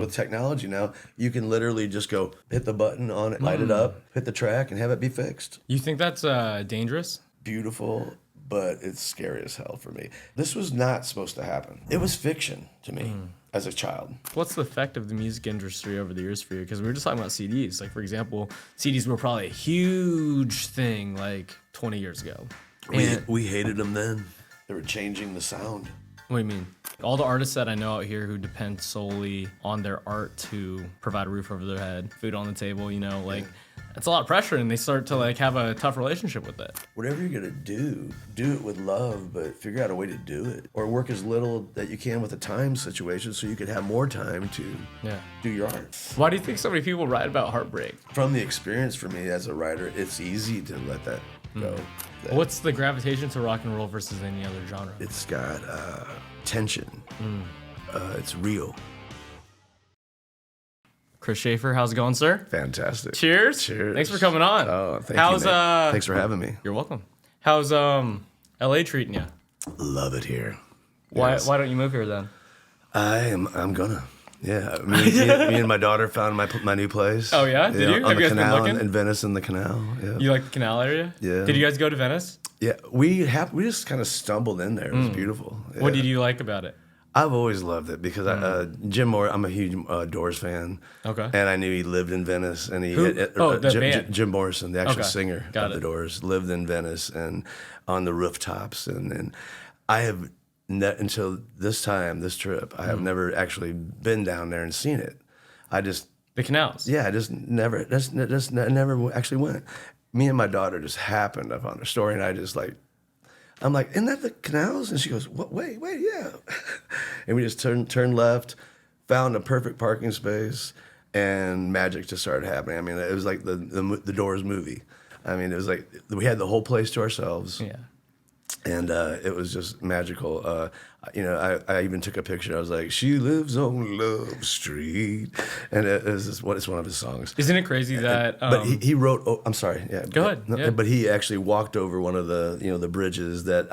With technology now, you can literally just go hit the button on it, light it up, hit the track, and have it be fixed. You think that's dangerous? Beautiful, but it's scary as hell for me. This was not supposed to happen. It was fiction to me as a child. What's the effect of the music industry over the years for you? Because we were just talking about CDs. Like, for example, CDs were probably a huge thing like 20 years ago. We hated them then. They were changing the sound. What do you mean? All the artists that I know out here who depend solely on their art to provide a roof over their head, food on the table, you know, like, it's a lot of pressure, and they start to, like, have a tough relationship with it. Whatever you're going to do it with love, but figure out a way to do it. Or work as little that you can with the time situation so you could have more time to do your art. Why do you think so many people write about heartbreak? From the experience for me as a writer, it's easy to let that go. What's the gravitation to rock and roll versus any other genre? It's got tension. It's real. Chris Shaffer, how's it going, sir? Fantastic. Cheers. Cheers. Thanks for coming on. Oh, thank you, Nate. Thanks for having me. You're welcome. How's LA treating you? Love it here. Why Yes. why don't you move here then? I'm gonna. Yeah, me and my daughter found my new place. Oh yeah? Did you? On Have the you guys been canal looking? in Venice, in the canal. Yeah. You like the canal area? Yeah. Did you guys go to Venice? Yeah, we just kind of stumbled in there. It was beautiful. Yeah. What did you like about it? I've always loved it because I'm a huge Doors fan. Okay. And I knew he lived in Venice, and the band. Jim Morrison, the actual singer Got of it. the Doors, lived in Venice and on the rooftops. And I have until this trip, I have never actually been down there and seen it. The canals. Yeah, I just never actually went. Me and my daughter just happened upon her story, and I'm like, isn't that the canals? And she goes, what? Wait, yeah. And we just turned left, found a perfect parking space, and magic just started happening. I mean, it was like the Doors movie. I mean, it was like we had the whole place to ourselves. Yeah. And it was just magical. I even took a picture. I was like, "She lives on Love Street," and it's one of his songs. Isn't it crazy that? But he wrote. Oh, I'm sorry. Yeah. Go ahead. No, Yeah. But he actually walked over one of the the bridges that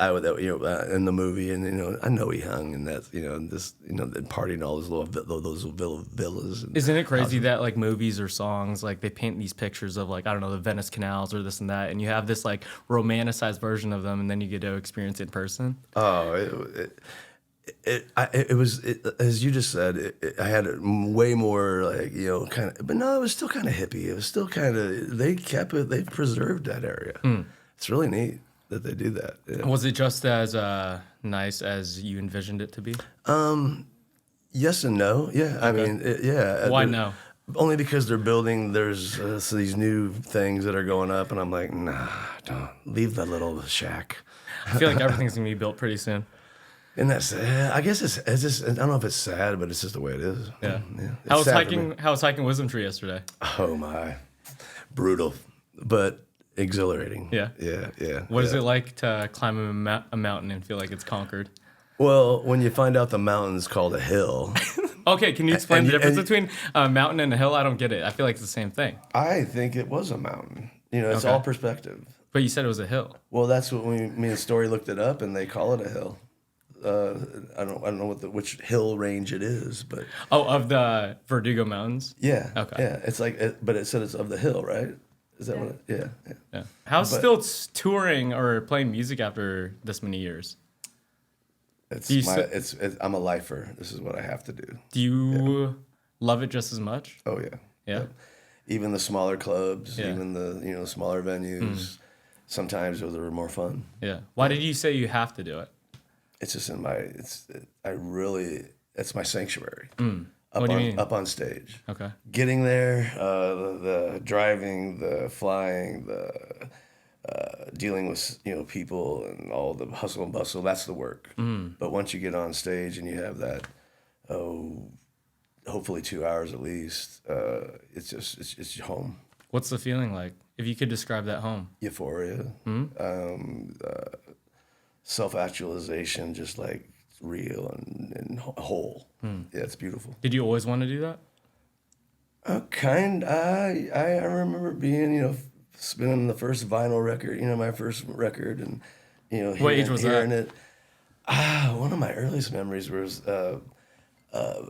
in the movie, and I know he hung and that and partied in all those little villas. And Isn't it crazy that like movies or songs, like they paint these pictures of like, I don't know, the Venice canals or this and that, and you have this like romanticized version of them, and then you get to experience it in person? Oh, it was as you just said. I had it way more like kind of, but no, it was still kind of hippie. It was still kind of they kept it. They preserved that area. It's really neat that they do that. Yeah. Was it just as nice as you envisioned it to be? Yes and no. Yeah, I mean, Why no? Only because they're building. There's these new things that are going up, and I'm like, nah, don't leave that little shack. I feel like everything's gonna be built pretty soon. And that's, I guess it's just, I don't know if it's sad, but it's just the way it is. Yeah. It's How was sad for me. hiking Wisdom Tree yesterday? Oh my, brutal, but exhilarating. Yeah. Yeah. What is it like to climb a mountain and feel like it's conquered? Well, when you find out the mountain's called a hill. Okay, can you explain the difference between a mountain and a hill? I don't get it. I feel like it's the same thing. I think it was a mountain. It's all perspective. But you said it was a hill. Well, that's what me and Story looked it up, and they call it a hill. I don't know which hill range it is, but of the Verdugo Mountains. yeah, Okay. yeah, it's like, but it said it's of the hill, right? Is that what? Yeah. How's still touring or playing music after this many years? I'm a lifer. This is what I have to do. Do you love it just as much? Oh yeah. Yeah. Even the smaller clubs, Yeah. even the smaller venues. Sometimes those are more fun. Yeah. Why did you say you have to do it? It's just it's my sanctuary. What do you mean? Up on stage. Okay. Getting there, the driving, the flying, the dealing with people and all the hustle and bustle. That's the work. But once you get on stage and you have that, hopefully 2 hours at least, it's your home. What's the feeling like? If you could describe that home. Euphoria. Self-actualization, just like real and whole. Yeah, it's beautiful. Did you always want to do that? I remember being, spinning the first vinyl record, my first record, and What age was hearing that? it. One of my earliest memories was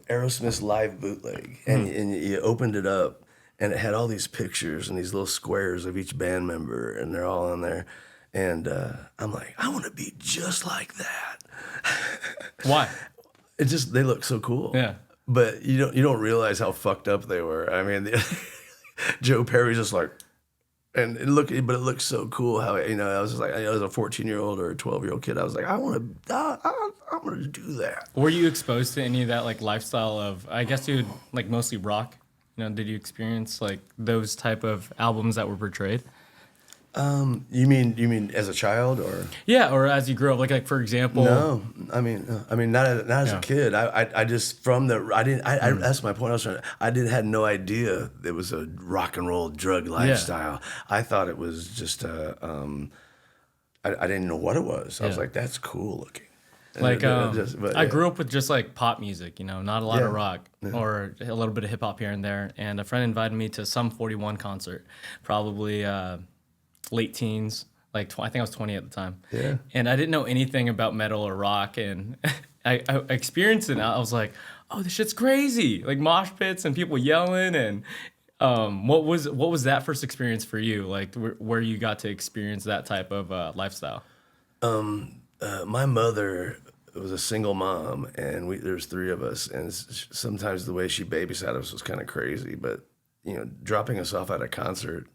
Aerosmith's live bootleg, and you opened it up, and it had all these pictures and these little squares of each band member, and they're all in there. And I'm like, I want to be just like that. Why? They look so cool. Yeah. But you don't realize how fucked up they were. I mean, Joe Perry's just like, and it looked so cool how, I was just like, I was a 14-year-old or a 12-year-old kid. I was like, I'm gonna do that. Were you exposed to any of that like lifestyle of, I guess you would like mostly rock? Did you experience like those type of albums that were portrayed? You mean as a child or? Yeah, or as you grew up, like for example. No, I mean not as a kid. I just that's my point. I had no idea it was a rock and roll drug lifestyle. Yeah. I thought it was just I didn't know what it was. I was like, that's cool looking. Like I grew up with just like pop music, not a lot of rock or a little bit of hip hop here and there. And a friend invited me to some 41 concert, probably late teens, like I think I was 20 at the time. Yeah. And I didn't know anything about metal or rock, and I experienced it. And I was like, oh, this shit's crazy! Like mosh pits and people yelling. And what was that first experience for you? Like where you got to experience that type of lifestyle? My mother was a single mom, and there's three of us, and sometimes the way she babysat us was kind of crazy. But dropping us off at a concert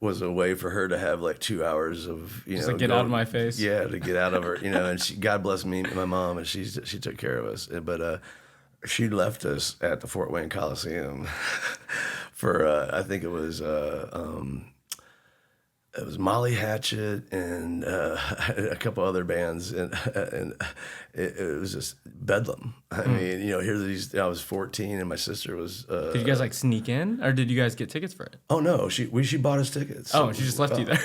was a way for her to have like 2 hours of just to get out of my face. Yeah, to get out of her, and she, God bless me, my mom, and she took care of us. But she left us at the Fort Wayne Coliseum for I think it was Molly Hatchet and a couple other bands, and it was just bedlam. I mean, I was 14 and my sister was. Did you guys like sneak in, or did you guys get tickets for it? Oh no, she bought us tickets. Oh, she just left you there.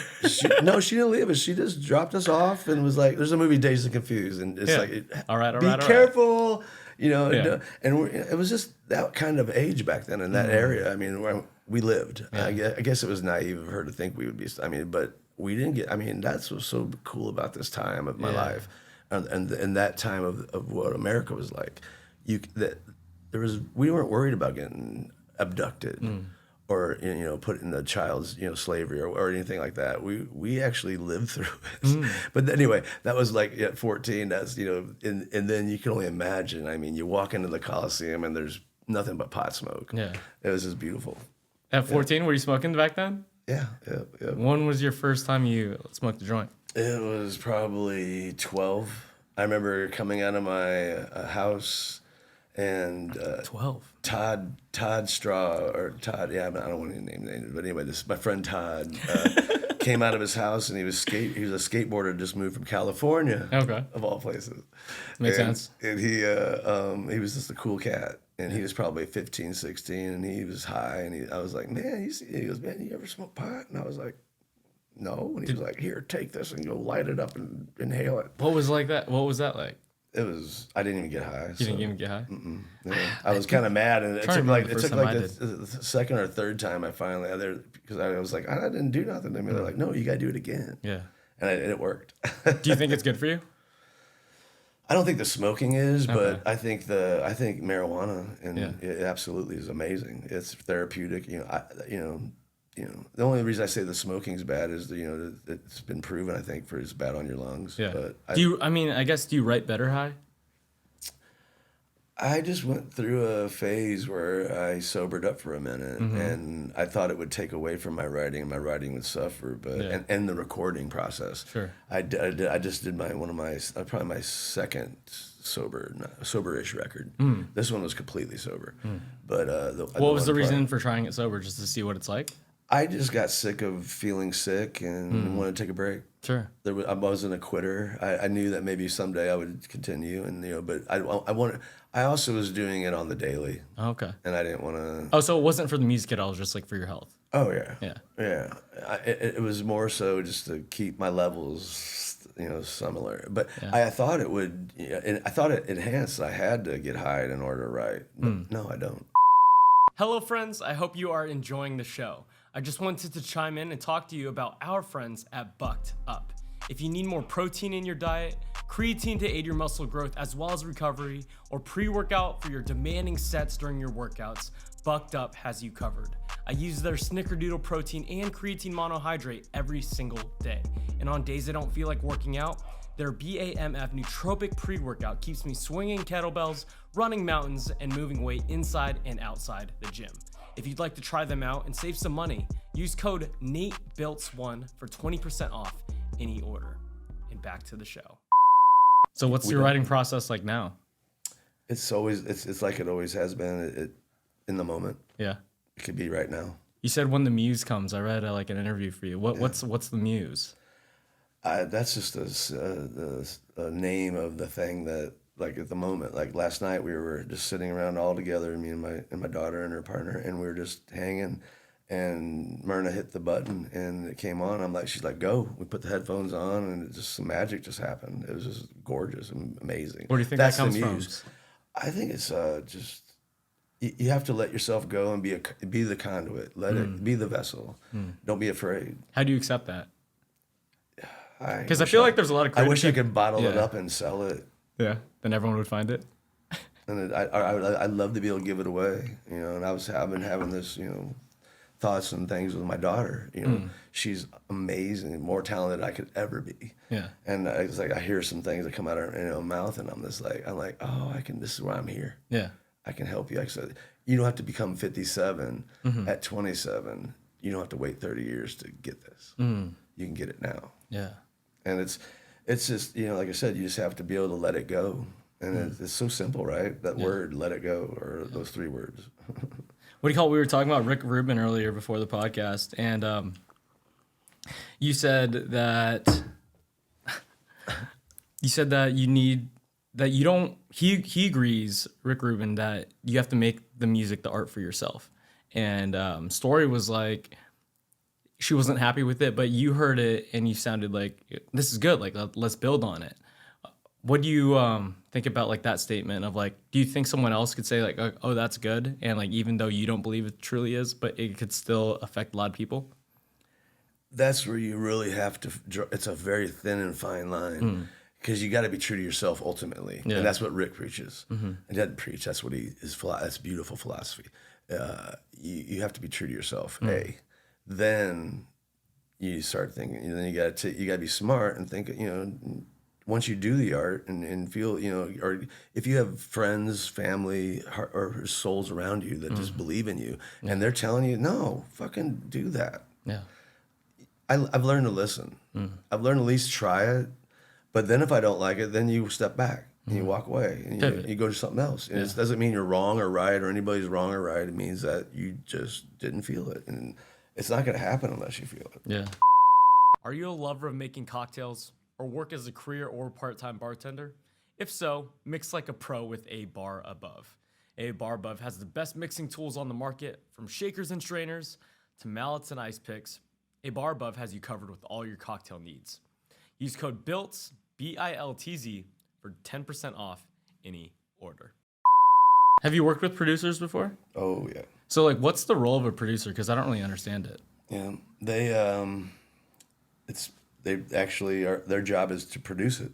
No, she didn't leave us. She just dropped us off and was like, "There's a movie, Dazed and Confused," and it's like, all right, be careful." And it was just that kind of age back then in that area. I mean, where we lived. I guess it was naive of her to think we would be. I mean, but we didn't get. I mean, that's what's so cool about this time of my life, and that time of what America was like. We weren't worried about getting abducted or put in the child's slavery or anything like that. We actually lived through it. But anyway, that was like at 14. That's and then you can only imagine. I mean, you walk into the Coliseum and there's nothing but pot smoke. Yeah, it was just beautiful. At 14, were you smoking back then? Yeah. When was your first time you smoked a joint? It was probably 12. I remember coming out of my house and 12. Todd Straw, or Todd, I don't want to name names, but anyway, my friend Todd came out of his house, and he was a skateboarder, just moved from California, of all places. Makes sense. And he was just a cool cat, and he was probably 15, 16, and he was high, and I was like, man, he goes, man, you ever smoke pot? And I was like, no. And he was like, here, take this and go light it up and inhale it. What was like that? What was that like? It was. I didn't even get high. You didn't even get high? No. I was kind of mad, and it took like the second or third time I finally because I was like, I didn't do nothing to me. They're like, no, you got to do it again. Yeah, and it worked. Do you think it's good for you? I don't think the smoking is, but I think marijuana and it absolutely is amazing. It's therapeutic. The only reason I say the smoking's bad is it's been proven, I think, it's bad on your lungs. Yeah. But do you write better high? I just went through a phase where I sobered up for a minute, and I thought it would take away from my writing, and my writing would suffer. But and the recording process. Sure. I just did probably my second soberish record. This one was completely sober. But what was the reason for trying it sober? Just to see what it's like? I just got sick of feeling sick and wanted to take a break. Sure. I wasn't a quitter. I knew that maybe someday I would continue, and but I also was doing it on the daily. Okay. And I didn't want to. Oh, so it wasn't for the music at all. It was just like for your health. Oh yeah. Yeah. It was more so just to keep my levels, similar. But I thought it would. And I thought it enhanced. I had to get high in order to write. But no, I don't. Hello, friends. I hope you are enjoying the show. I just wanted to chime in and talk to you about our friends at Bucked Up. If you need more protein in your diet, creatine to aid your muscle growth as well as recovery, or pre-workout for your demanding sets during your workouts, Bucked Up has you covered. I use their Snickerdoodle protein and creatine monohydrate every single day. And on days I don't feel like working out, their BAMF nootropic pre-workout keeps me swinging kettlebells, running mountains, and moving weight inside and outside the gym. If you'd like to try them out and save some money, use code NateBiltz1 for 20% off any order. And back to the show. So what's your writing process like now? It's like it always has been. In the moment. Yeah. It could be right now. You said when the muse comes. I read like an interview for you. What's the muse? That's just the name of the thing that, like, at the moment. Like last night, we were just sitting around all together, me and my daughter and her partner, and we were just hanging. And Myrna hit the button, and it came on. She's like, go. We put the headphones on, and just some magic just happened. It was just gorgeous and amazing. Where do you think that comes from? I think it's just you have to let yourself go and be the conduit. Let it be the vessel. Don't be afraid. How do you accept that? Because I feel like there's a lot of. I wish I could bottle it up and sell it. Yeah, then everyone would find it. And I'd love to be able to give it away, and I've been having this, thoughts and things with my daughter. She's amazing, more talented than I could ever be. Yeah. And it's like I hear some things that come out of her mouth, and I'm like, oh, I can. This is why I'm here. Yeah. I can help you. Like I said, you don't have to become 57 at 27. You don't have to wait 30 years to get this. You can get it now. Yeah. And it's just, like I said, you just have to be able to let it go. And it's so simple, right? That word, let it go, or those three words. What do you call it? We were talking about Rick Rubin earlier before the podcast, and you said that he agrees, Rick Rubin, that you have to make the music, the art for yourself. And Story was like, she wasn't happy with it, but you heard it and you sounded like, this is good, like, let's build on it. What do you think about like that statement of like, do you think someone else could say like, oh, that's good? And like, even though you don't believe it truly is, but it could still affect a lot of people? That's where you really have to, it's a very thin and fine line. Because you got to be true to yourself ultimately, and that's what Rick preaches. He doesn't preach. That's what that's beautiful philosophy. You have to be true to yourself. Then you start thinking. Then you got to be smart and think. Once you do the art and feel, or if you have friends, family, or souls around you that just believe in you, and they're telling you, no, fucking do that. Yeah, I've learned to listen. I've learned to at least try it. But then if I don't like it, then you step back and you walk away and you go to something else. And it doesn't mean you're wrong or right or anybody's wrong or right. It means that you just didn't feel it. And it's not going to happen unless you feel it. Yeah. Are you a lover of making cocktails or work as a career or part-time bartender? If so, mix like a pro with A Bar Above. A Bar Above has the best mixing tools on the market, from shakers and strainers to mallets and ice picks. A Bar Above has you covered with all your cocktail needs. Use code BILTZ, BILTZ, for 10% off any order. Have you worked with producers before? Oh, yeah. So, like, what's the role of a producer? Because I don't really understand it. Yeah, they actually their job is to produce it,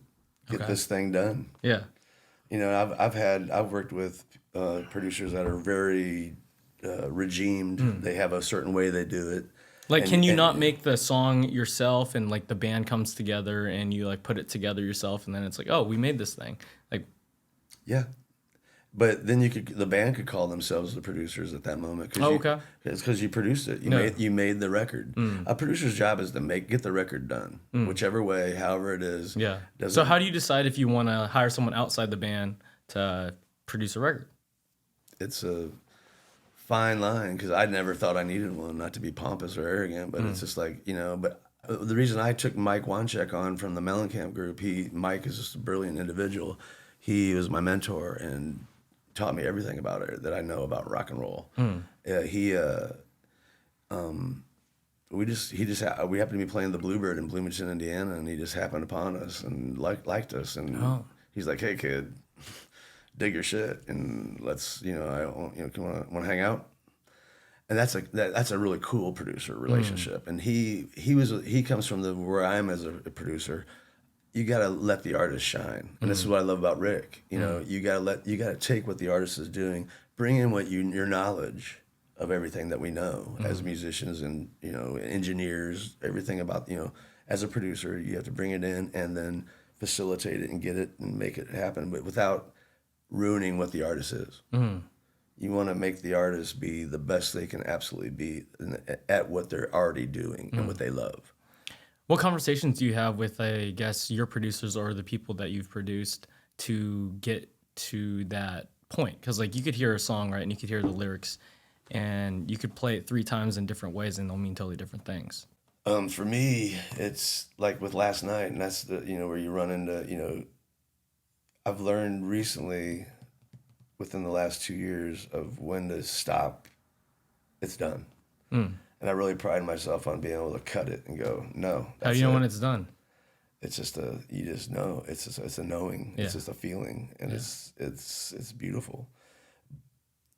get this thing done. Yeah. I've worked with producers that are very regimed. They have a certain way they do it. Like, can you not make the song yourself and like the band comes together and you like put it together yourself and then it's like, oh, we made this thing? Like, yeah. But then the band could call themselves the producers at that moment. Okay. It's because you produced it. You made the record. A producer's job is to get the record done, whichever way, however it is. Yeah. So how do you decide if you want to hire someone outside the band to produce a record? It's a fine line, because I never thought I needed one, not to be pompous or arrogant, but it's just like, but the reason I took Mike Wanchek on from the Mellencamp group, Mike is just a brilliant individual. He was my mentor and taught me everything about it that I know about rock and roll. We happened to be playing the Bluebird in Bloomington, Indiana, and he just happened upon us and liked us, and he's like, hey kid, dig your shit and let's, want to hang out. And that's a really cool producer relationship. And he comes from where I am as a producer. you got to let the artist shine. And this is what I love about Rick. You know, you got to take what the artist is doing, bring in your knowledge of everything that we know as musicians and, you know, engineers, everything about, you know, as a producer, you have to bring it in and then facilitate it and get it and make it happen, but without ruining what the artist is. You want to make the artist be the best they can absolutely be at what they're already doing and what they love. What conversations do you have with, I guess, your producers or the people that you've produced to get to that point? Because, like, you could hear a song, right, and you could hear the lyrics, and you could play it 3 times in different ways, and they'll mean totally different things. For me, it's like with Last Night, and that's the, you know, where you run into, you know, I've learned recently within the last 2 years of when to stop. It's done. And I really pride myself on being able to cut it and go, no. How do you know when it's done? It's just you just know. It's a knowing. Yeah. It's just a feeling, and it's beautiful.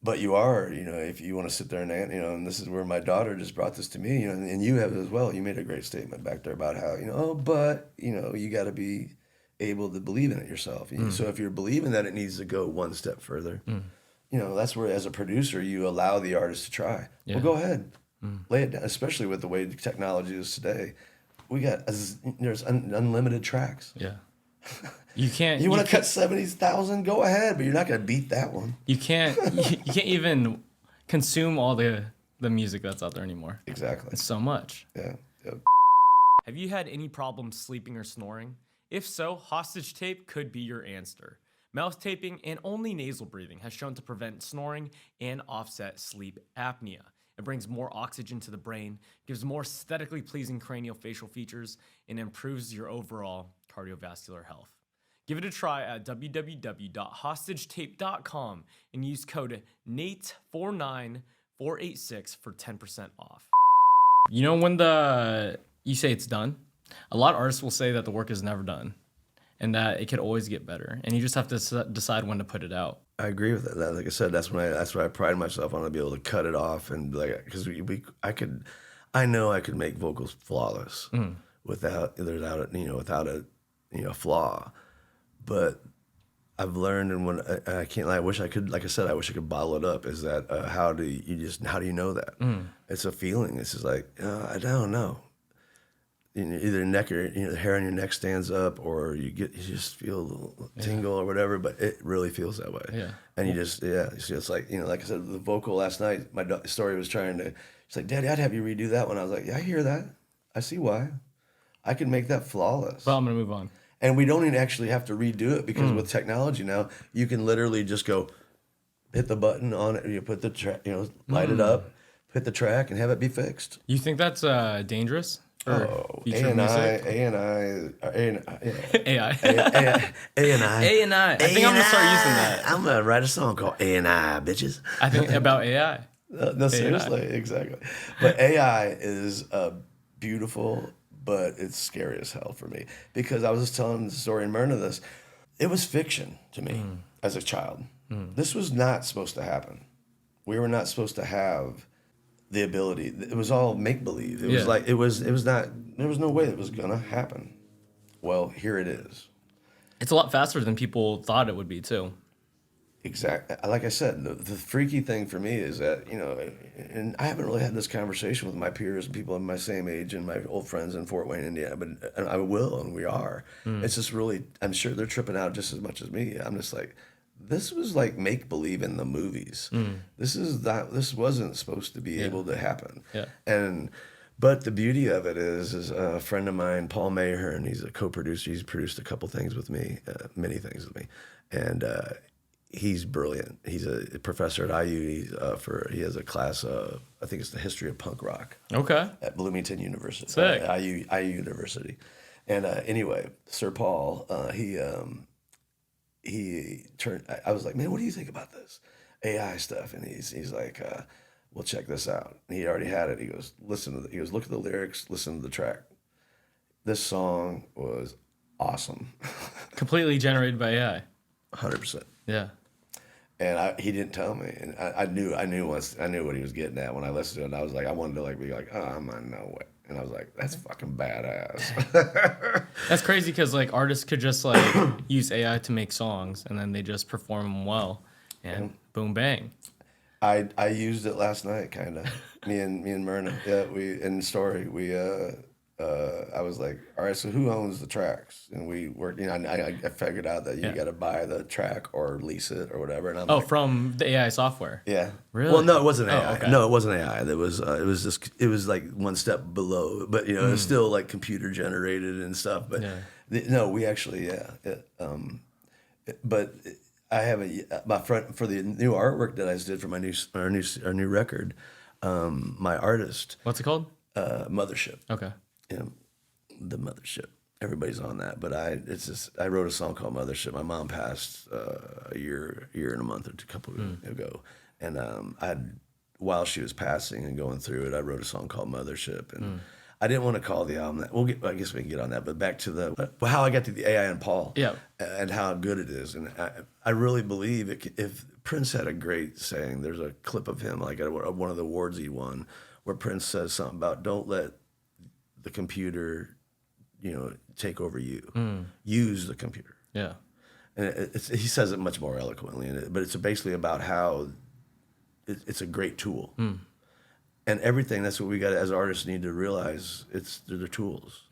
But you are, you know, if you want to sit there and, you know, and this is where my daughter just brought this to me, you know, and you have as well. You made a great statement back there about how, you know, but, you know, you got to be able to believe in it yourself. So if you're believing that it needs to go one step further, you know, that's where as a producer, you allow the artist to try. Yeah. Well, go ahead. Lay it down, especially with the way technology is today. There's unlimited tracks. Yeah. You can't. You want to cut 70,000? Go ahead, but you're not going to beat that one. You can't. You can't even consume all the music that's out there anymore. Exactly. It's so much. Yeah. Yep. Have you had any problems sleeping or snoring? If so, hostage tape could be your answer. Mouth taping and only nasal breathing has shown to prevent snoring and offset sleep apnea. It brings more oxygen to the brain, gives more aesthetically pleasing craniofacial features, and improves your overall cardiovascular health. Give it a try at www.hostagetape.com and use code NATE49486 for 10% off. You know, when you say it's done, a lot of artists will say that the work is never done and that it could always get better, and you just have to decide when to put it out. I agree with that. Like I said, that's why I pride myself on to be able to cut it off and like, because I know I could make vocals flawless without a flaw, but I've learned, and when I can't lie, I wish I could, like I said, I wish I could bottle it up. Is that how do you know that? It's a feeling. It's just like I don't know. Either neck or the hair on your neck stands up, or you just feel a little tingle or whatever. But it really feels that way. Yeah. And you just it's like, like I said, the vocal last night. My story was she's like, Daddy, I'd have you redo that one. I was like, yeah, I hear that. I see why. I can make that flawless. Well, I'm gonna move on. And we don't even actually have to redo it because with technology now, you can literally just go hit the button on it. You put the track, light it up, hit the track, and have it be fixed. You think that's dangerous? AI. I think I'm gonna start using that. I'm gonna write a song called AI, bitches. I think about AI. No, seriously, exactly. But AI is beautiful, but it's scary as hell for me because I was just telling the story in Myrna this. It was fiction to me as a child. This was not supposed to happen. We were not supposed to have the ability. It was all make believe. It was like it was not. There was no way it was gonna happen. Well, here it is. It's a lot faster than people thought it would be too. Exactly. Like I said, the freaky thing for me is that and I haven't really had this conversation with my peers and people in my same age and my old friends in Fort Wayne, Indiana. But I will, and we are. It's just really. I'm sure they're tripping out just as much as me. I'm just like. This was like make believe in the movies. This wasn't supposed to be able to happen. Yeah. But the beauty of it is a friend of mine, Paul Mayhern, he's a co-producer. He's produced a couple things with me, many things with me, and he's brilliant. He's a professor at IU. He has a class. I think it's the history of punk rock. Okay. At Bloomington University. Sick. IU University, and anyway, Sir Paul, he turned. I was like, man, what do you think about this AI stuff? And he's like, well, check this out. And he already had it. He goes, look at the lyrics, listen to the track. This song was awesome. Completely generated by AI. 100%. Yeah. And he didn't tell me, and I knew what he was getting at when I listened to it. And I was like, I wanted to be like, oh, I'm on no way. And I was like, that's fucking badass. That's crazy because like artists could just like use AI to make songs and then they just perform them well, and boom bang. I used it last night, kind of. me and Myrna. Yeah, we in the story I was like, all right, so who owns the tracks? And we worked. I figured out that you got to buy the track or lease it or whatever. And I'm like, from the AI software. Yeah. Really? Well, no, it wasn't AI. Oh, okay. No, it wasn't AI. It was like one step below. But it was still like computer generated and stuff. But no, we actually but I have my friend for the new artwork that I just did for our new record. My artist. What's it called? Mothership. Okay. Yeah, the Mothership. Everybody's on that, but I wrote a song called Mothership. My mom passed a year and a month or a couple ago, and while she was passing and going through it, I wrote a song called Mothership, and I didn't want to call the album that. I guess we can get on that, but back to how I got to the AI and Paul, and how good it is, and I really believe if Prince had a great saying. There's a clip of him like at one of the awards he won, where Prince says something about don't let the computer, take over you. Use the computer. Yeah, and he says it much more eloquently, but it's basically about how it's a great tool, and everything. That's what we got as artists need to realize. They're tools.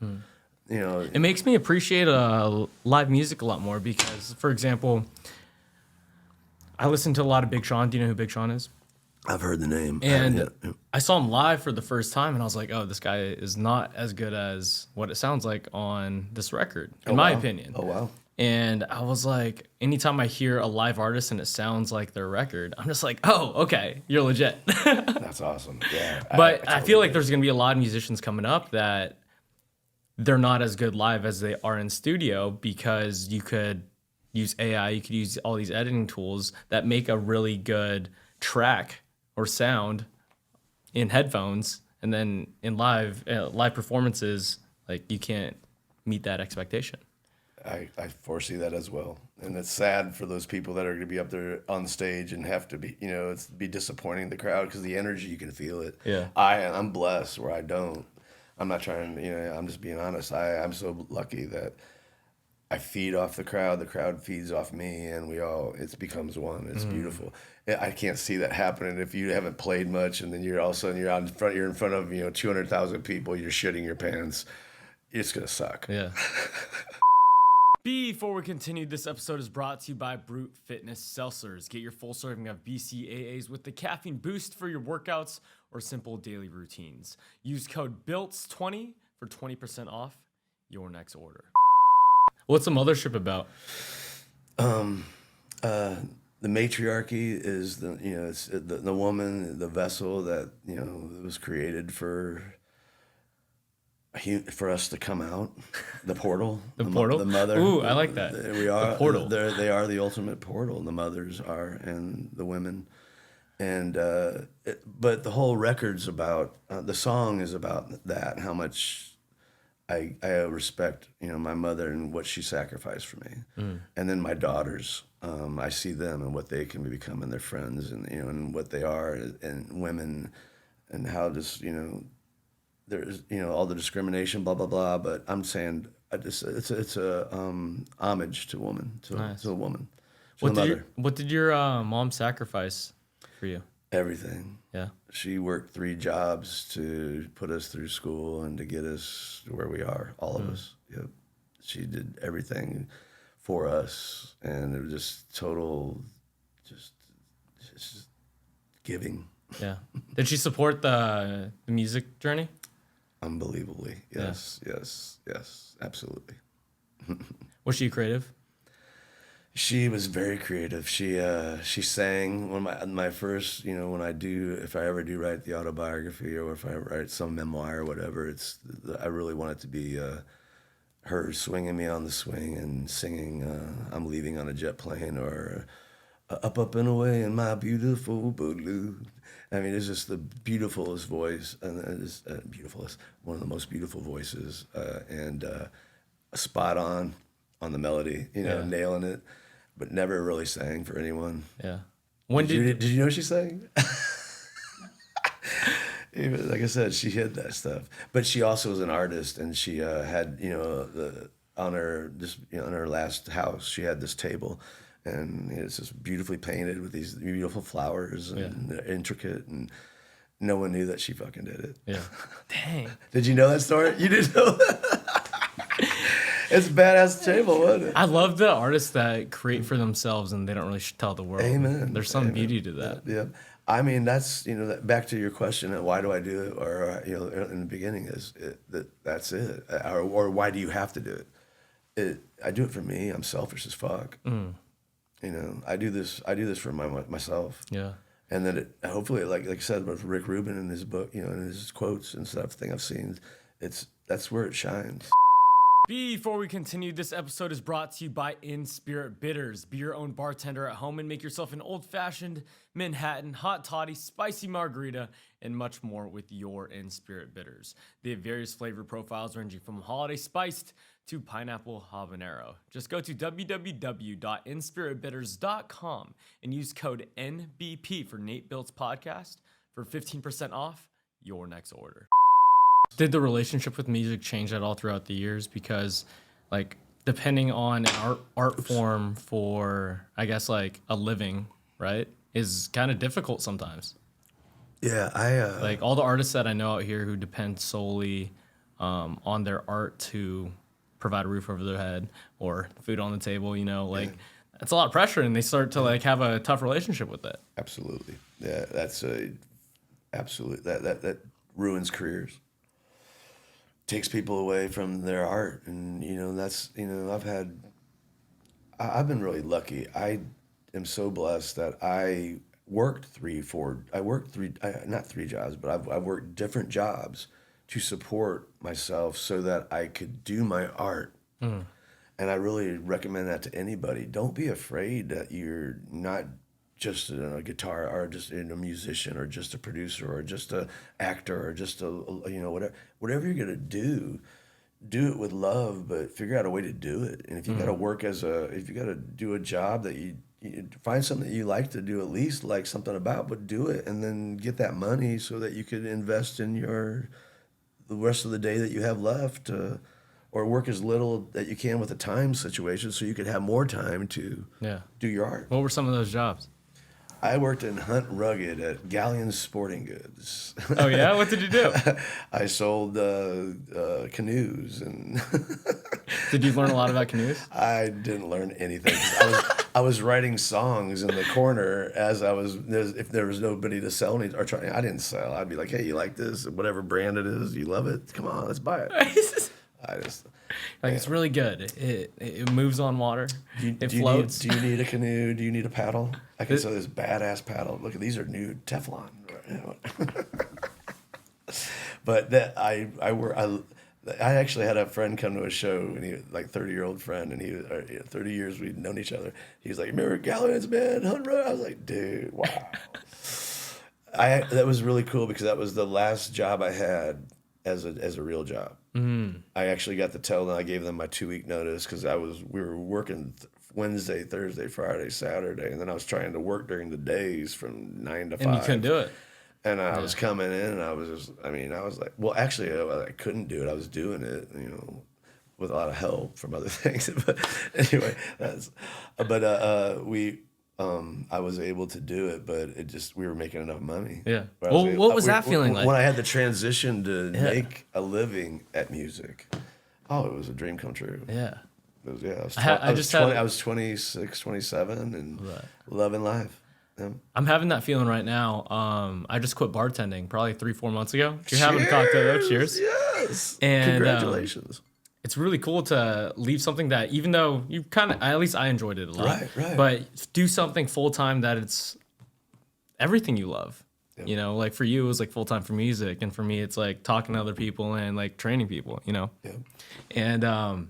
It makes me appreciate live music a lot more because, for example, I listen to a lot of Big Sean. Do you know who Big Sean is? I've heard the name. And I saw him live for the first time, and I was like, oh, this guy is not as good as what it sounds like on this record, in my opinion. Oh, wow. And I was like, anytime I hear a live artist and it sounds like their record, I'm just like, oh, okay, you're legit. That's awesome. Yeah. But I feel like there's going to be a lot of musicians coming up that they're not as good live as they are in studio because you could use AI, you could use all these editing tools that make a really good track or sound in headphones, and then in live performances, like you can't meet that expectation. I foresee that as well, and it's sad for those people that are going to be up there on stage and have to be, it's be disappointing the crowd because the energy you can feel it. Yeah, I'm blessed where I don't. I'm not trying, I'm just being honest. I'm so lucky that I feed off the crowd feeds off me, and it becomes one. It's beautiful. I can't see that happening if you haven't played much, and then all of a sudden you're in front of 200,000 people, you're shitting your pants. It's gonna suck. Yeah. Before we continue, this episode is brought to you by Brute Fitness Seltzers. Get your full serving of BCAAs with the caffeine boost for your workouts or simple daily routines. Use code BILTZ20 for 20% off your next order. What's the Mothership about? The matriarchy is it's the woman, the vessel that was created for us to come out, the portal, the mother. Ooh, I like that. We are the portal. They are the ultimate portal. The mothers are, and the women, and but the whole record's about the song is about that. How much I respect my mother and what she sacrificed for me, and then my daughters. I see them and what they can become and their friends and and what they are and women and how this there's all the discrimination blah blah blah. But I'm saying it's a homage to woman to a woman. What did your mom sacrifice for you? Everything. Yeah. She worked 3 jobs to put us through school and to get us to where we are, all of us. Yep. She did everything for us, and it was just total, just giving. Yeah. Did she support the music journey? Unbelievably. Yes, yes, absolutely. Was she creative? She was very creative. She sang when my first, if I ever do write the autobiography or if I write some memoir or whatever, I really want it to be her swinging me on the swing and singing I'm leaving on a jet plane or up and away in my beautiful balloon. I mean, it's just the beautifulest voice, and it's beautifulest, one of the most beautiful voices, and spot on the melody, nailing it, but never really sang for anyone. Yeah. Did you know she sang? Even, like I said, she hid that stuff, but she also was an artist, and she had on her last house she had this table, and it's just beautifully painted with these beautiful flowers and intricate, and no one knew that she fucking did it. Yeah. Dang. Did you know that story? You didn't know that? It's a badass table, wasn't it? I love the artists that create for themselves and they don't really tell the world. Amen. There's some beauty to that. Yeah. I mean, that's, back to your question, why do I do it? Or, in the beginning that's it. Or why do you have to do it? I do it for me. I'm selfish as fuck. I do this for myself. Yeah. And then hopefully, like I said, with Rick Rubin in his book, in his quotes and stuff, thing I've seen, that's where it shines. Before we continue, this episode is brought to you by In Spirit Bitters. Be your own bartender at home and make yourself an old-fashioned, Manhattan, hot toddy, spicy margarita, and much more with your In Spirit Bitters. They have various flavor profiles ranging from holiday spiced to pineapple habanero. Just go to www.inspiritbitters.com and use code NBP for Nate Biltz Podcast for 15% off your next order. Did the relationship with music change at all throughout the years? Because, like, depending on an art form for, I guess, like, a living, right, is kind of difficult sometimes. Yeah, like, all the artists that I know out here who depend solely on their art to provide a roof over their head or food on the table, it's a lot of pressure, and they start to, like, have a tough relationship with it. Absolutely. Yeah, that's absolute. That ruins careers. Takes people away from their art, and I've been really lucky. I am so blessed that I worked not three jobs, but I've worked different jobs to support myself so that I could do my art. And I really recommend that to anybody. Don't be afraid that you're not just a guitar or just a musician or just a producer or just a actor or just whatever you're gonna do it with love, but figure out a way to do it. And if you gotta work if you gotta do a job that you find something that you like to do, at least like something about, but do it, and then get that money so that you could invest in the rest of the day that you have left, or work as little that you can with the time situation so you could have more time to do your art. What were some of those jobs? I worked in Hunt Rugged at Galleon's Sporting Goods. Oh, yeah? What did you do? I sold canoes. And Did you learn a lot about canoes? I didn't learn anything. I was writing songs in the corner if there was nobody to sell any or try. I didn't sell. I'd be like, hey, you like this? Whatever brand it is, you love it? Come on, let's buy it. It's really good. It moves on water. It floats. Do you need a canoe? Do you need a paddle? I can sell this badass paddle. Look, these are new Teflon. But I actually had a friend come to a show, and he was like 30-year-old friend, and he was 30 years we'd known each other. He was like, "Remember Galleon's, man? I was like, dude, wow." That was really cool because that was the last job I had as a real job. I actually got to tell them. I gave them my 2-week notice because we were working Wednesday, Thursday, Friday, Saturday, and then I was trying to work during the days from 9 to 5. And you couldn't do it. And I was coming in, and I was like, well, actually, I couldn't do it. I was doing it, with a lot of help from other things. But anyway, I was able to do it, but we were making enough money. Yeah. What was that feeling like? When I had the transition to make a living at music, it was a dream come true. Yeah. I was 26, 27, and loving life. Yeah. I'm having that feeling right now. I just quit bartending probably 3-4 months ago. If you're having a cocktail, cheers. Yes. And congratulations. It's really cool to leave something that, even though you at least I enjoyed it a lot, right. But do something full time that it's everything you love. Yep. Like for you, it was like full time for music, and for me, it's like talking to other people and like training people. Yep. And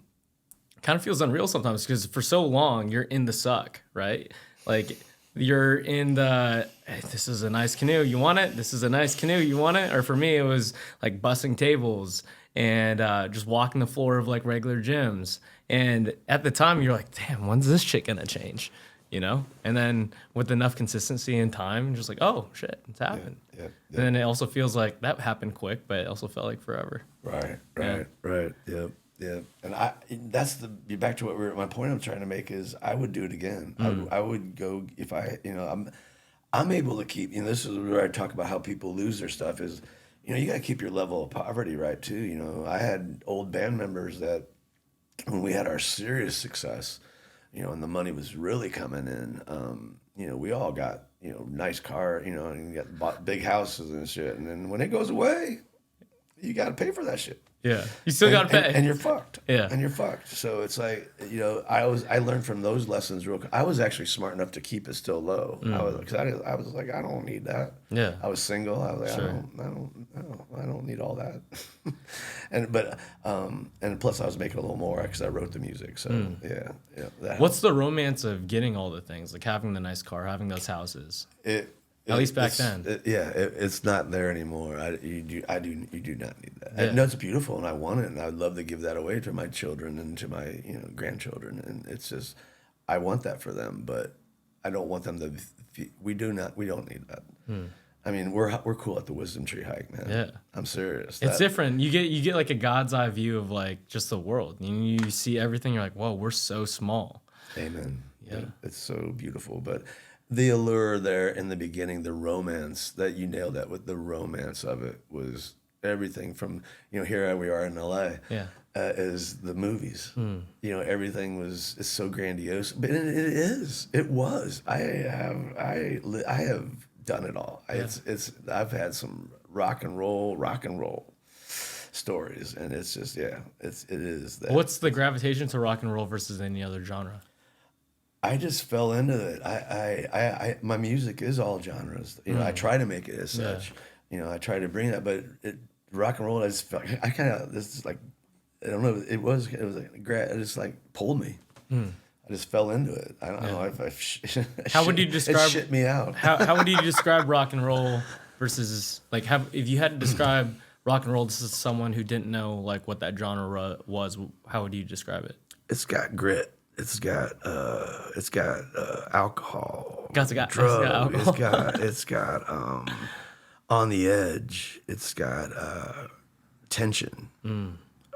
kind of feels unreal sometimes because for so long you're in the suck, right? Like you're in the, hey, this is a nice canoe, you want it? This is a nice canoe, you want it? Or for me, it was like bussing tables and just walking the floor of like regular gyms. And at the time, you're like, damn, when's this shit gonna change? you know? And then with enough consistency and time, just like, oh, shit, it's happened. Yeah. And then it also feels like that happened quick, but it also felt like forever. Right. Yep. And that's back to my point I'm trying to make is I would do it again. I would go if I'm able to keep, this is where I talk about how people lose their stuff is, you got to keep your level of poverty right too. I had old band members that when we had our serious success, and the money was really coming in, we all got, nice car, and you bought big houses and shit. And then when it goes away, you got to pay for that shit. Yeah, you still got to pay. And you're fucked. Yeah. And you're fucked. So it's like, I learned from those lessons real quick. I was actually smart enough to keep it still low. I was like, I don't need that. Yeah. I was single. I was like, sure. I don't need all that. and plus I was making a little more because I wrote the music. So yeah. What's the romance of getting all the things, like having the nice car, having those houses? At least back then. It's not there anymore. You do not need that. Yeah. I know it's beautiful, and I want it, and I'd love to give that away to my children and to my grandchildren. And it's just, I want that for them, but I don't want them to. We don't need that. I mean, we're cool at the Wisdom Tree hike, man. Yeah, I'm serious. It's different. You get like a God's eye view of like just the world. You see everything. You're like, whoa, we're so small. Amen. Yeah, it's so beautiful, but. The allure there in the beginning, the romance that you nailed that with the romance of it was everything from, here we are in LA, is the movies. Everything it's so grandiose, but it was. I have done it all. Yeah. I've had some rock and roll stories, and it's just, it is that. What's the gravitation to rock and roll versus any other genre? I just fell into it. I my music is all genres. I try to make it as such. I try to bring that, but rock and roll. I just felt I don't know. It was it just like pulled me. I just fell into it. I don't know if how would you describe? It shit me out. How would you describe rock and roll versus like if you had to describe rock and roll to someone who didn't know like what that genre was? How would you describe it? It's got grit. It's got alcohol, drugs. It's got on the edge. It's got tension.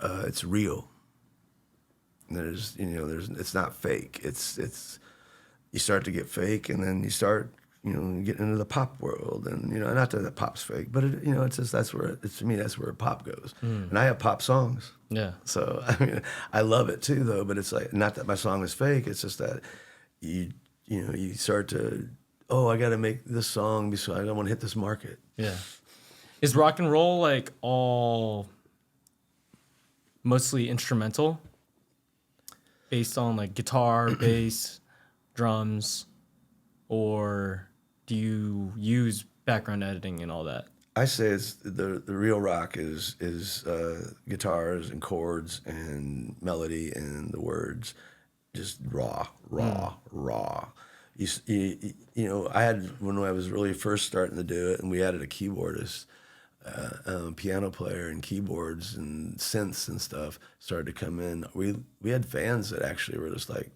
It's real. There's it's not fake. It's you start to get fake, and then you start getting into the pop world, and not that pop's fake, but it's just that's where pop goes. And I have pop songs. Yeah. So I mean, I love it too, though. But it's like not that my song is fake. It's just that you start to I got to make this song because I don't want to hit this market. Yeah. Is rock and roll like all mostly instrumental, based on like guitar, bass, drums, or do you use background editing and all that? I say it's the real rock is guitars and chords and melody and the words, just raw. I had when I was really first starting to do it, and we added a keyboardist, piano player and keyboards and synths and stuff started to come in. We had fans that actually were just like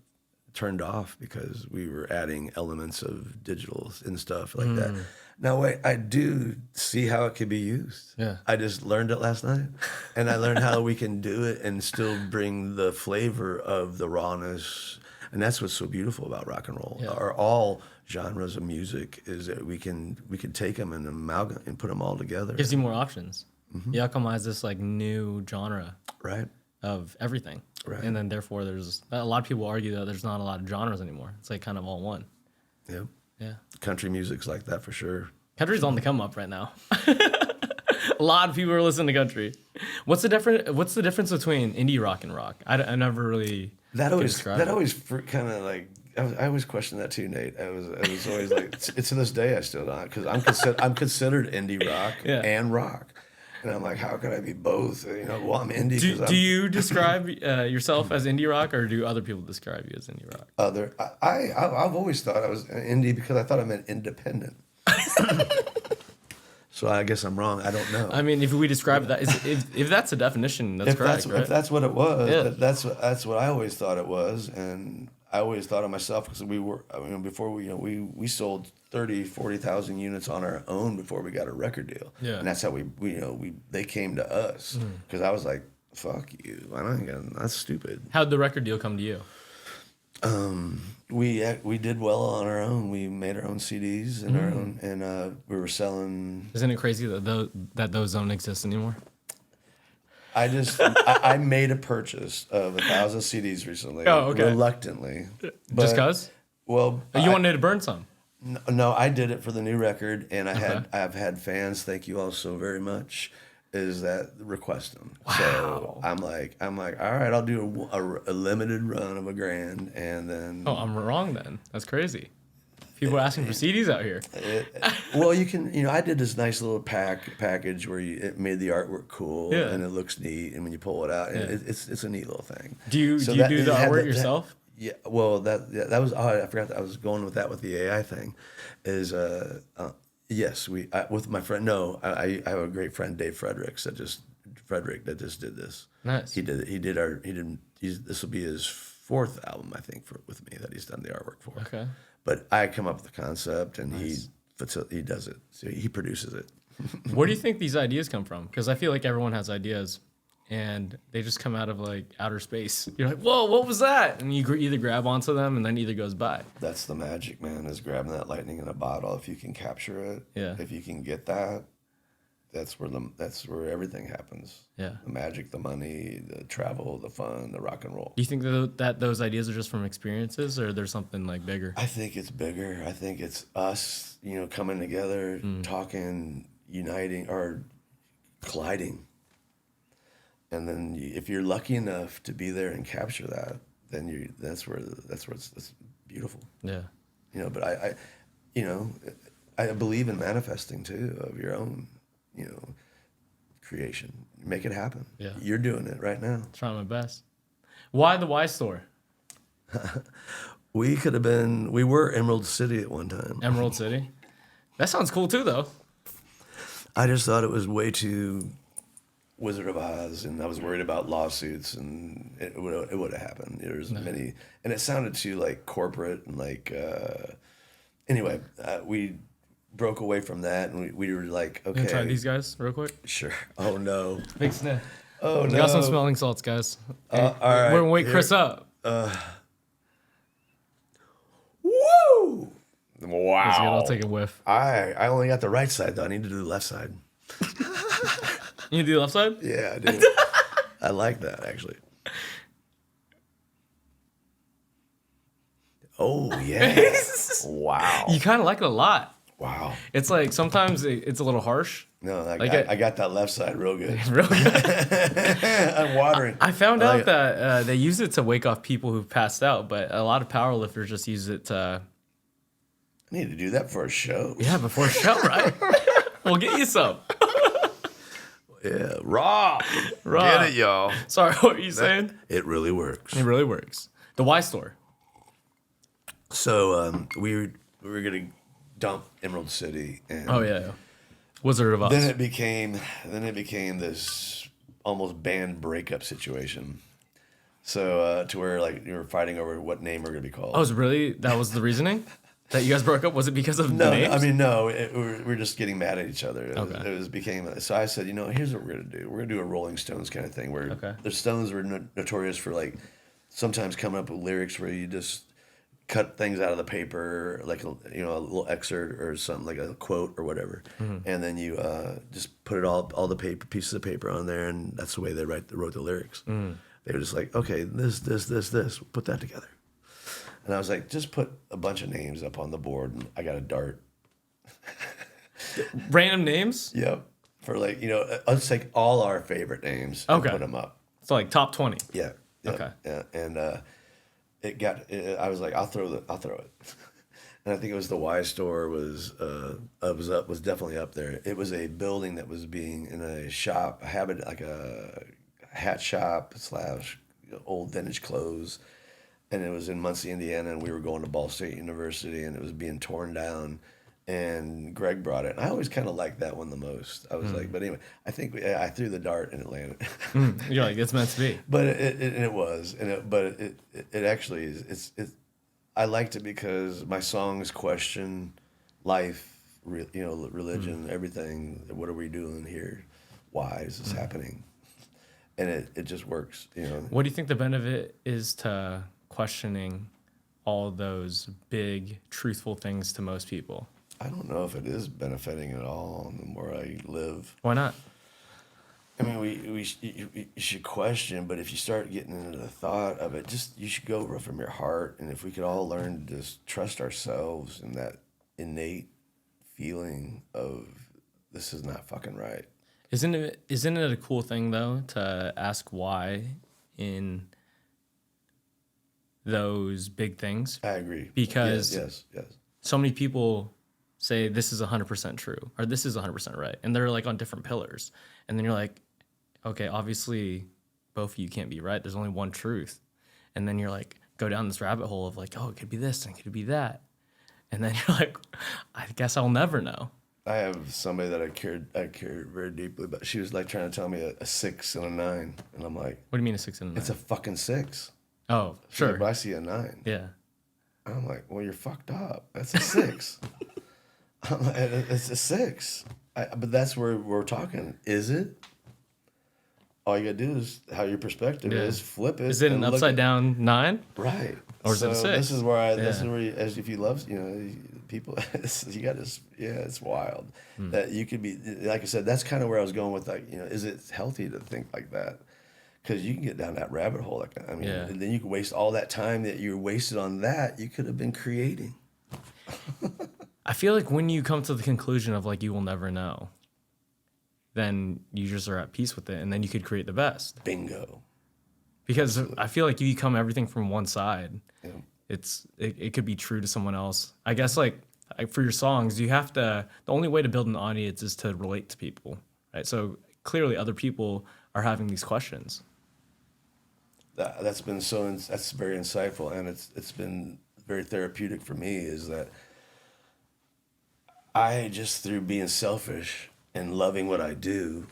turned off because we were adding elements of digital and stuff like that. Now, wait, I do see how it could be used. Yeah. I just learned it last night. And I learned how we can do it and still bring the flavor of the rawness. And that's what's so beautiful about rock and roll. Yeah. Or all genres of music is that we can take them and amalgamate and put them all together. Gives you more options. You alchemize this like new genre. Right. Of everything. Right. And then therefore there's a lot of people argue that there's not a lot of genres anymore. It's like kind of all one. Yep. Yeah. Country music's like that for sure. Country's on the come up right now. A lot of people are listening to country. What's the difference between indie rock and rock? I never really that always kind of like I always question that too, Nate. I was always like it's to this day I still don't because I'm considered indie rock and rock. And I'm like, how can I be both? Well, I'm indie. Do you describe yourself as indie rock, or do other people describe you as indie rock? I've always thought I was indie because I thought I meant independent. So I guess I'm wrong. I don't know. I mean, if we describe that, if that's a definition, that's correct, right? If that's what it was, yeah. that's what I always thought it was, and I always thought of myself because before we sold 40,000 units on our own before we got a record deal. Yeah. And that's how they came to us because I was like, fuck you. That's stupid. How'd the record deal come to you? We did well on our own. We made our own CDs and our own, and we were selling. Isn't it crazy that those don't exist anymore? I made a purchase of 1,000 CDs recently. Oh, okay. Reluctantly. Just cause? Well, You wanted to burn some. No, I did it for the new record, and I've had fans. Thank you all so very much. Is that request them? Wow. So I'm like, all right, I'll do a limited run of $1,000, and then. Oh, I'm wrong then. That's crazy. People are asking for CDs out here. Well, you can, I did this nice little package where it made the artwork cool and it looks neat, and when you pull it out, it's a neat little thing. Do you do the artwork yourself? Yeah. Well, that was I forgot that I was going with that with the AI thing. Yes, with my friend. No, I have a great friend, Dave Fredericks, that just did this. Nice. This will be his 4th album, I think, with me that he's done the artwork for. Okay. But I come up with the concept, and he does it. So he produces it. Where do you think these ideas come from? Because I feel like everyone has ideas, and they just come out of like outer space. You're like, whoa, what was that? And you either grab onto them, and then either goes by. That's the magic, man, is grabbing that lightning in a bottle. If you can capture it, if you can get that, that's where everything happens. Yeah. The magic, the money, the travel, the fun, the rock and roll. Do you think that those ideas are just from experiences, or there's something like bigger? I think it's bigger. I think it's us, coming together, talking, uniting, or colliding. And then if you're lucky enough to be there and capture that, then that's where it's beautiful. Yeah. But I believe in manifesting too of your own, creation. Make it happen. Yeah. You're doing it right now. Trying my best. Why the Y store? We were Emerald City at one time. Emerald City? That sounds cool too, though. I just thought it was way too Wizard of Oz, and I was worried about lawsuits, and it would have happened. There's many, and it sounded too like corporate and like. Anyway, we broke away from that, and we were like, okay. You gonna try these guys real quick? Sure. Oh no. Big sniff. Oh no. We got some smelling salts, guys. All right. We're gonna wake Chris up. Woo! Wow. That's good. I'll take a whiff. I only got the right side though. I need to do the left side. You do the left side? Yeah, I do. I like that actually. Oh yeah. Wow. You kind of like it a lot. Wow. It's like sometimes it's a little harsh. No, I got that left side real good. Real good. I'm watering. I found out that they use it to wake up people who've passed out, but a lot of powerlifters just use it to. I need to do that for a show. Yeah, before a show, right? We'll get you some. Yeah, raw. Get it, y'all. Sorry, what were you saying? It really works. It really works. The Y store. So we were gonna dump Emerald City, and Oh yeah, Wizard of Oz. then it became this almost band breakup situation. So to where like you were fighting over what name we're gonna be called. Oh, that was the reasoning? That you guys broke up? Was it because of the No, names? I mean no. We're just getting mad at each other. Okay. So I said, here's what we're gonna do. We're gonna do a Rolling Stones kind of thing where the Stones were notorious for like sometimes coming up with lyrics where you just cut things out of the paper, like a little excerpt or something, like a quote or whatever, and then you just put all the pieces of paper on there, and that's the way they wrote the lyrics. They were just like, okay, this, put that together. And I was like, just put a bunch of names up on the board, and I got a dart. Random names? Yep. For like, let's take all our favorite names and put them up. So like top 20. Yeah. Yep. Okay. Yeah. And I was like, I'll throw it. And I think it was the Y store was definitely up there. It was a building that was being in a shop, like a hat shop / old vintage clothes. And it was in Muncie, Indiana, and we were going to Ball State University, and it was being torn down. And Greg brought it. And I always kind of liked that one the most. I was like, but anyway, I think I threw the dart and it landed. You're like, it's meant to be. But it was, but it actually is. I liked it because my songs question life, religion, everything. What are we doing here? Why is this happening? And it just works, What do you think the benefit is to questioning all those big, truthful things to most people? I don't know if it is benefiting at all the more I live. Why not? I mean, you should question, but if you start getting into the thought of it, you should go from your heart. And if we could all learn to just trust ourselves and that innate feeling of this is not fucking right. Isn't it a cool thing though to ask why in those big things? I agree. Because yes. so many people say this is 100% true or this is 100% right, and they're like on different pillars, and then you're like, okay, obviously both of you can't be right. There's only one truth, and then you're like go down this rabbit hole of like, oh, it could be this and it could be that, and then you're like, I guess I'll never know. I have somebody that I cared very deeply about. She was like trying to tell me a 6 and a 9, and I'm like, what do you mean a 6 and a 9? It's a fucking 6. Oh, sure. But I see a 9. Yeah. I'm like, well, you're fucked up. That's a 6. I'm like, it's a 6. But that's where we're talking. Is it? All you gotta do is how your perspective is. Flip it. Is it an upside down 9? Right. Or is it a 6? This is where as if you love, people, you got to, it's wild that you could be, like I said, that's kind of where I was going with, like, is it healthy to think like that? Because you can get down that rabbit hole. And then you can waste all that time that you wasted on that. You could have been creating. I feel like when you come to the conclusion of like you will never know, then you just are at peace with it, and then you could create the best. Bingo. Because I feel like if you come everything from one side, Yeah. it could be true to someone else. I guess like for your songs, you have to. The only way to build an audience is to relate to people, right? So clearly, other people are having these questions. That's been that's very insightful, and it's been very therapeutic for me. Is that I just through being selfish and loving what I do.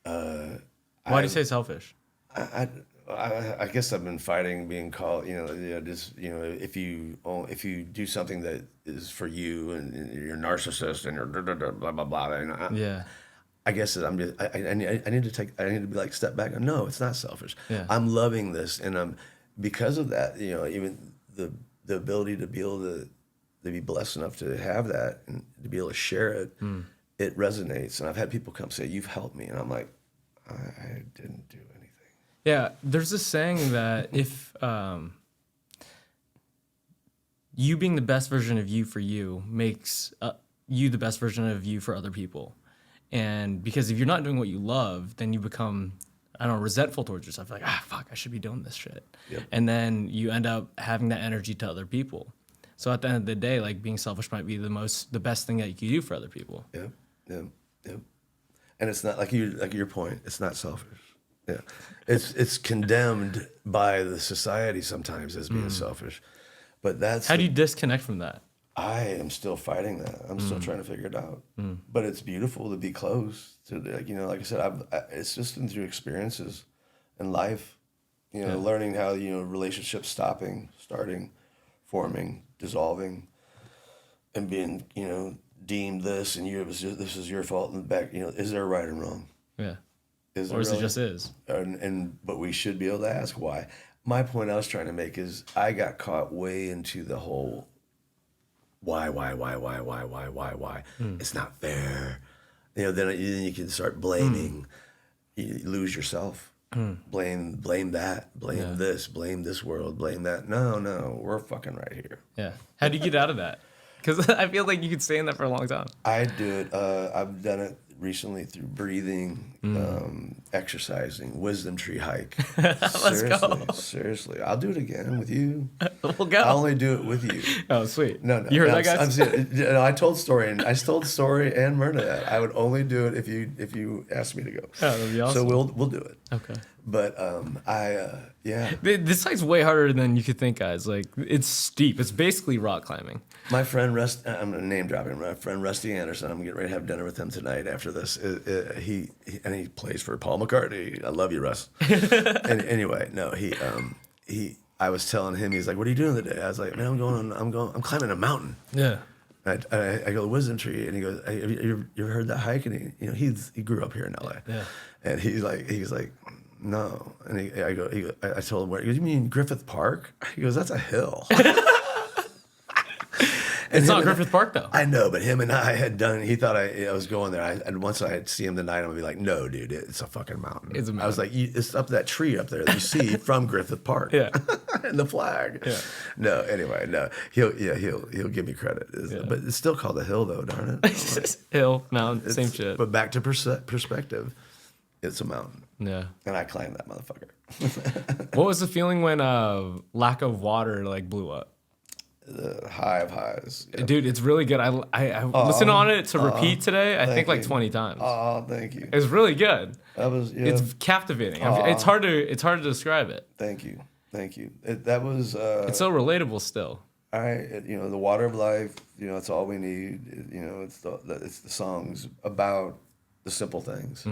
Why do you say selfish? I guess I've been fighting being called, if you do something that is for you and you're a narcissist and you're blah blah blah. Yeah. I guess I need to be like step back. No, it's not selfish. Yeah. I'm loving this, and because of that, even the ability to be able to be blessed enough to have that and to be able to share it, it resonates. And I've had people come say, "You've helped me," and I'm like, I didn't do anything. Yeah, there's this saying that if you being the best version of you for you makes you the best version of you for other people. And because if you're not doing what you love, then you become, I don't know, resentful towards yourself. Like, fuck, I should be doing this shit. Yep. And then you end up having that energy to other people. So at the end of the day, like being selfish might be the best thing that you can do for other people. Yeah. And it's not like your point. It's not selfish. Yeah, it's condemned by the society sometimes as being selfish, but that's how do you disconnect from that? I am still fighting that. I'm still trying to figure it out. But it's beautiful to be close to, like I said, it's just been through experiences in life, learning how relationships starting, forming, dissolving, and being deemed this and this is your fault in the back. Is there right and wrong? Yeah. Is or is it just is? But we should be able to ask why. My point I was trying to make is I got caught way into the whole why. It's not fair. Then you can start blaming. You lose yourself. Blame that. Blame this. Blame this world. Blame that. No, we're fucking right here. Yeah. How do you get out of that? Because I feel like you could stay in that for a long time. I do it. I've done it recently through breathing, exercising, wisdom tree hike. Seriously. I'll do it again with you. We'll go. I'll only do it with you. Oh, sweet. No. You heard that, guys? I told Story and Myrna that I would only do it if you asked me to go. Oh, that'd be awesome. So we'll do it. Okay. But yeah. This hike's way harder than you could think, guys. Like, it's steep. It's basically rock climbing. My friend I'm gonna name drop him. My friend Rusty Anderson. I'm getting ready to have dinner with him tonight after this. He plays for Paul McCartney. I love you, Russ. And anyway, no, I was telling him, he's like, "What are you doing today?" I was like, "Man, I'm climbing a mountain." Yeah. I go, wisdom tree, and he goes, "Have you ever heard that hike?" And he grew up here in LA, Yeah. and he's like, no, and I told him where. He goes, "You mean Griffith Park?" He goes, "That's a hill." It's not Griffith Park though. I know, but him and I had done. He thought I was going there. And once I see him tonight, I'm gonna be like, "No, dude, it's a fucking mountain." It's a mountain. I was like, "It's up that tree up there that you see from Griffith Park." Yeah. And the flag. Yeah. No, anyway, no. He'll give me credit. But it's still called a hill, though, darn it. Hill, mountain, same shit. But back to perspective, it's a mountain. Yeah. And I climbed that motherfucker. What was the feeling when Lack of Water like blew up? The high of highs. Yeah. Dude, it's really good. I listened on it to repeat today. I think like 20 times. Oh, thank you. It's really good. It's captivating. It's hard to describe it. Thank you. It's so relatable still. The water of life. It's all we need. It's the songs about the simple things,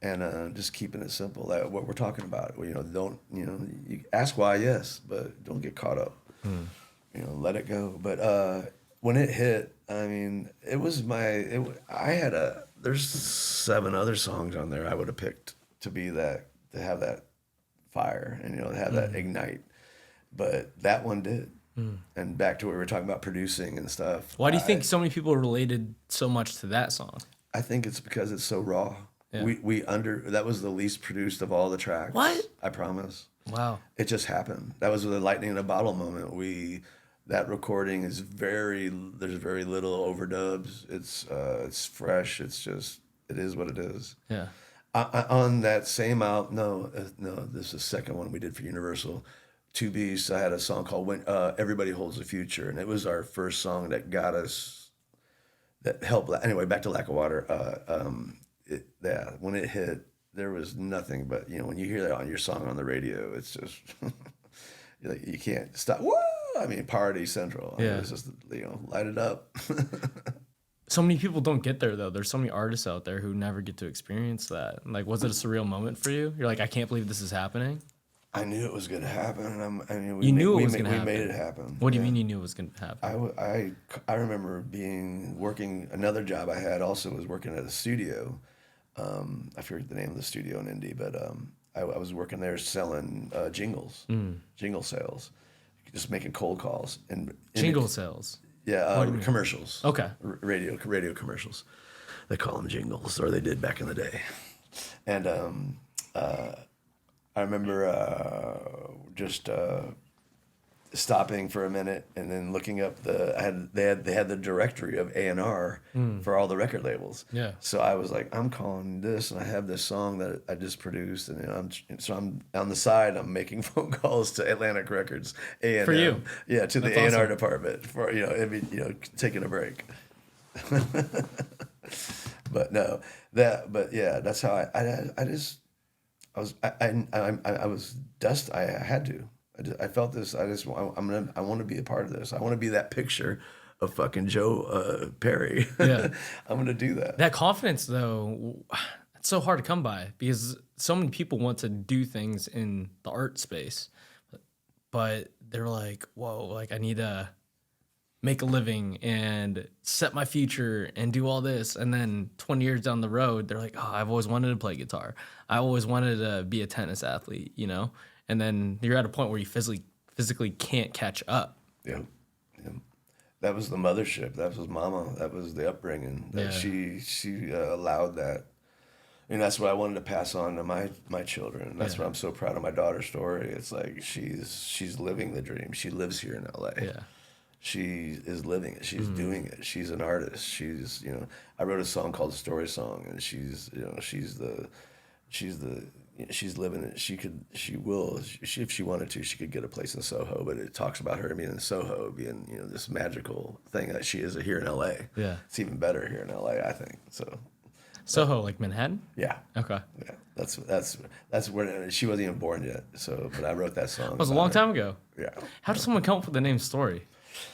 and just keeping it simple. That what we're talking about. You ask why, yes, but don't get caught up. Let it go. But when it hit, I mean, there's 7 other songs on there I would have picked to have that fire and have that ignite, but that one did. And back to what we were talking about producing and stuff. Why do you think so many people related so much to that song? I think it's because it's so raw. Yeah. That was the least produced of all the tracks. What? I promise. Wow. It just happened. That was the lightning in a bottle moment. That recording there's very little overdubs. It's fresh. It's just, it is what it is. Yeah. On that same album, no, this is the second one we did for Universal. 2 Beasts, I had a song called "When Everybody Holds a Future," and it was our first song that got us, that helped. Anyway, back to Lack of Water. When it hit, there was nothing but, when you hear that on your song on the radio, it's just, you can't stop. Whoa! I mean, party central. Yeah. It's just, light it up. So many people don't get there though. There's so many artists out there who never get to experience that. Like, was it a surreal moment for you? You're like, I can't believe this is happening. I knew it was going to happen. We made it happen. What do you mean you knew it was going to happen? I remember working, another job I had also was working at a studio. I forget the name of the studio in Indy, but I was working there selling jingles, jingle sales, just making cold calls. Jingle sales? Yeah, commercials. Okay. Radio commercials. They call them jingles, or they did back in the day. And I remember just stopping for a minute and then looking up they had the directory of A&R for all the record labels. Yeah. So I was like, I'm calling this, and I have this song that I just produced, and I'm on the side. I'm making phone calls to Atlantic Records, A&M. For you. Yeah, to That's the A&R awesome. department for taking a break. But no, that's how I had to. I felt this. I want to be a part of this. I want to be that picture of fucking Joe Perry. Yeah. I'm gonna do that. That confidence though, it's so hard to come by because so many people want to do things in the art space, but they're like, whoa, like I need to make a living and set my future and do all this. And then 20 years down the road, they're like, oh, I've always wanted to play guitar. I always wanted to be a tennis athlete, And then you're at a point where you physically can't catch up. Yeah. That was the mothership. That was mama. That was the upbringing. That Yeah. She allowed that. And that's what I wanted to pass on to my children. That's what I'm so proud of my daughter's story. It's like she's living the dream. She lives here in LA. Yeah. She is living it. She's doing it. She's an artist. She's, I wrote a song called Story Song, and she's living it. She will, if she wanted to, she could get a place in Soho, but it talks about her being in Soho, being, this magical thing that she is here in LA. Yeah. It's even better here in LA, I think. So. Soho, like Manhattan? Yeah. Okay. Yeah. That's where she wasn't even born yet. So, but I wrote that song. It was a long time ago. Yeah. How does someone come up with the name Story?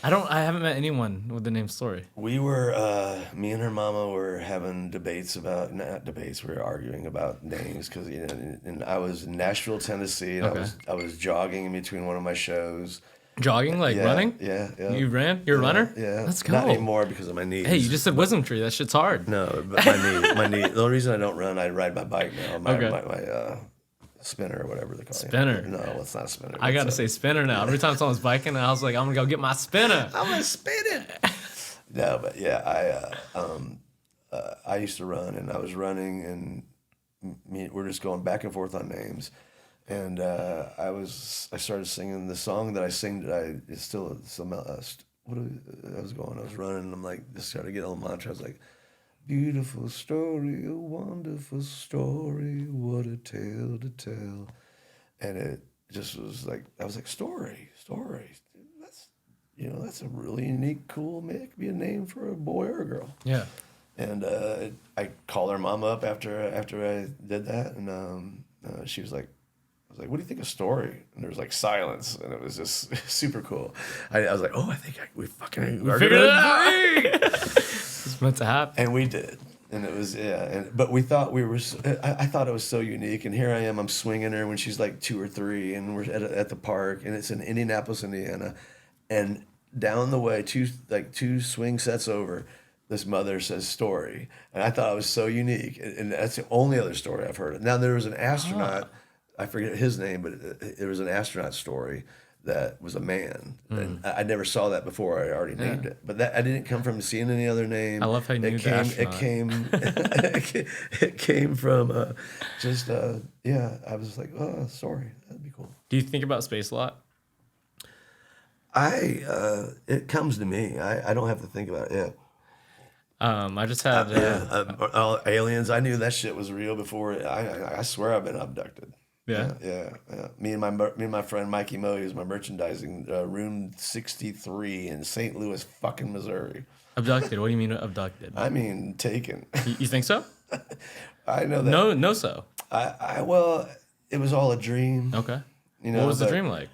I haven't met anyone with the name Story. We were, me and her mama were having debates about, not debates, we were arguing about names because, you know, and I was in Nashville, Tennessee, and Okay. I was jogging in between one of my shows. Jogging, like running? Yeah. You ran? You're a runner? Yeah. Let's go. Not anymore because of my knees. Hey, you just said wisdom tree. That shit's hard. No, but my knee. The only reason I don't run, I ride my bike now. My spinner or whatever they call it. Spinner. No, it's not a spinner. I gotta say spinner now. Every time someone's biking, I was like, I'm gonna go get my spinner. I'm gonna spin it. No, but yeah, I used to run, and I was running, and we're just going back and forth on names, and I started singing the song that I sing. I was running, and I'm like, just started to get a little mantra. I was like, beautiful story, a wonderful story, what a tale to tell, and it just was like, I was like, story. That's a really unique, cool, man. It could be a name for a boy or a girl. Yeah. And I called her mom up after I did that, and she was like, I was like, what do you think of Story? And there was like silence, and it was just super cool. I was like, oh, I think we Figured it out. It's meant to happen. And we did. And it was, but we thought I thought it was so unique. And here I am, I'm swinging her when she's like 2 or 3, and we're at the park, and it's in Indianapolis, Indiana. And down the way, two swing sets over, this mother says Story. And I thought it was so unique. And that's the only other story I've heard. Now, there was an astronaut, I forget his name, but there was an astronaut story that was a man. And I never saw that before. I already named it. But I didn't come from seeing any other name. I love how you knew the astronaut. It came from I was like, oh, Story. That'd be cool. Do you think about space a lot? It comes to me. I don't have to think about it. I just had Aliens. I knew that shit was real before. I swear I've been abducted. Yeah. Me and my friend Mikey Moe, who's my merchandising, room 63 in St. Louis, fucking Missouri. Abducted. What do you mean abducted? I mean taken. You think so? I know that. No. So. Well, it was all a dream. Okay. You know, what was the dream like?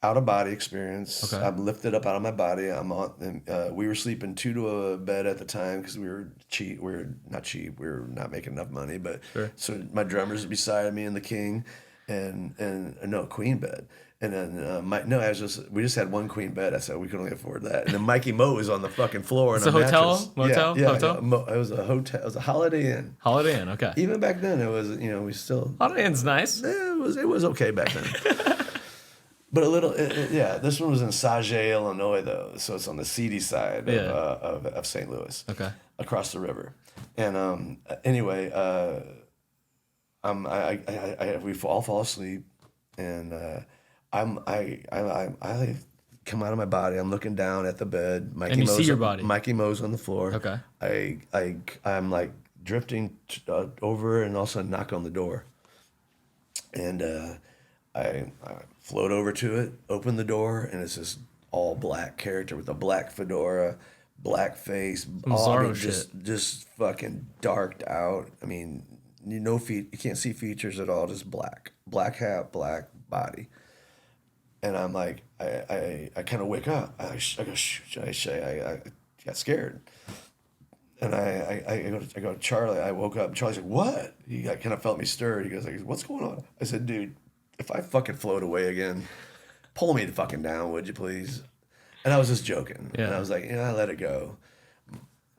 Out of body experience. Okay. I'm lifted up out of my body. I'm on. We were sleeping 2 to a bed at the time because we were cheap. We were not cheap. We were not making enough money. But sure. So my drummers beside me and the king, and no queen bed. And then we just had one queen bed. I said we could only afford that. And then Mikey Moe was on the fucking floor. It's in a hotel, motel. Yeah. It was a hotel. It was a Holiday Inn. Holiday Inn. Okay. Even back then, it was we still. Holiday Inn's nice. It was okay back then. But a little, this one was in Sauget, Illinois, though, so it's on the seedy side of St. Louis, across the river. And anyway, we all fall asleep, and I come out of my body. I'm looking down at the bed. And you see your body. Mikey Moe's on the floor. Okay. I'm like drifting over, and all of a sudden knock on the door, and I float over to it, open the door, and it's this all black character with a black fedora, black face, just fucking darked out. I mean, you can't see features at all, just black hat, black body. And I'm like, I kind of wake up. I go, shoot, I got scared. And I go to Charlie. I woke up. Charlie's like, what? He kind of felt me stirred. He goes, like, what's going on? I said, dude, if I fucking float away again, pull me fucking down, would you please? And I was just joking. Yeah. And I was like, I let it go.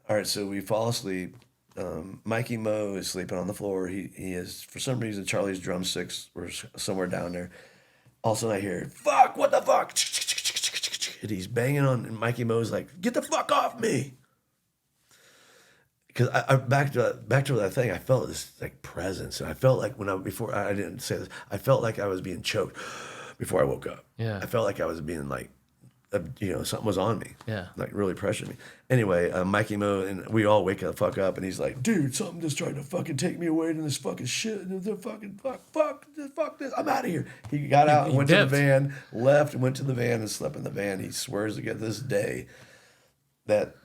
All right, so we fall asleep. Mikey Moe is sleeping on the floor. He is, for some reason, Charlie's drumsticks were somewhere down there. All of a sudden I hear, fuck, what the fuck? And he's banging on, and Mikey Moe's like, get the fuck off me. Because back to that thing, I felt this like presence, and I felt like before I didn't say this, I felt like I was being choked before I woke up. Yeah. I felt like I was being like, something was on me. Yeah. Like really pressured me. Anyway, Mikey Moe and we all wake the fuck up, and he's like, dude, something just tried to fucking take me away to this fucking shit. The fucking fuck this. I'm out of here. He got out and went to the van, left and went to the van and slept in the van. He swears to get this day that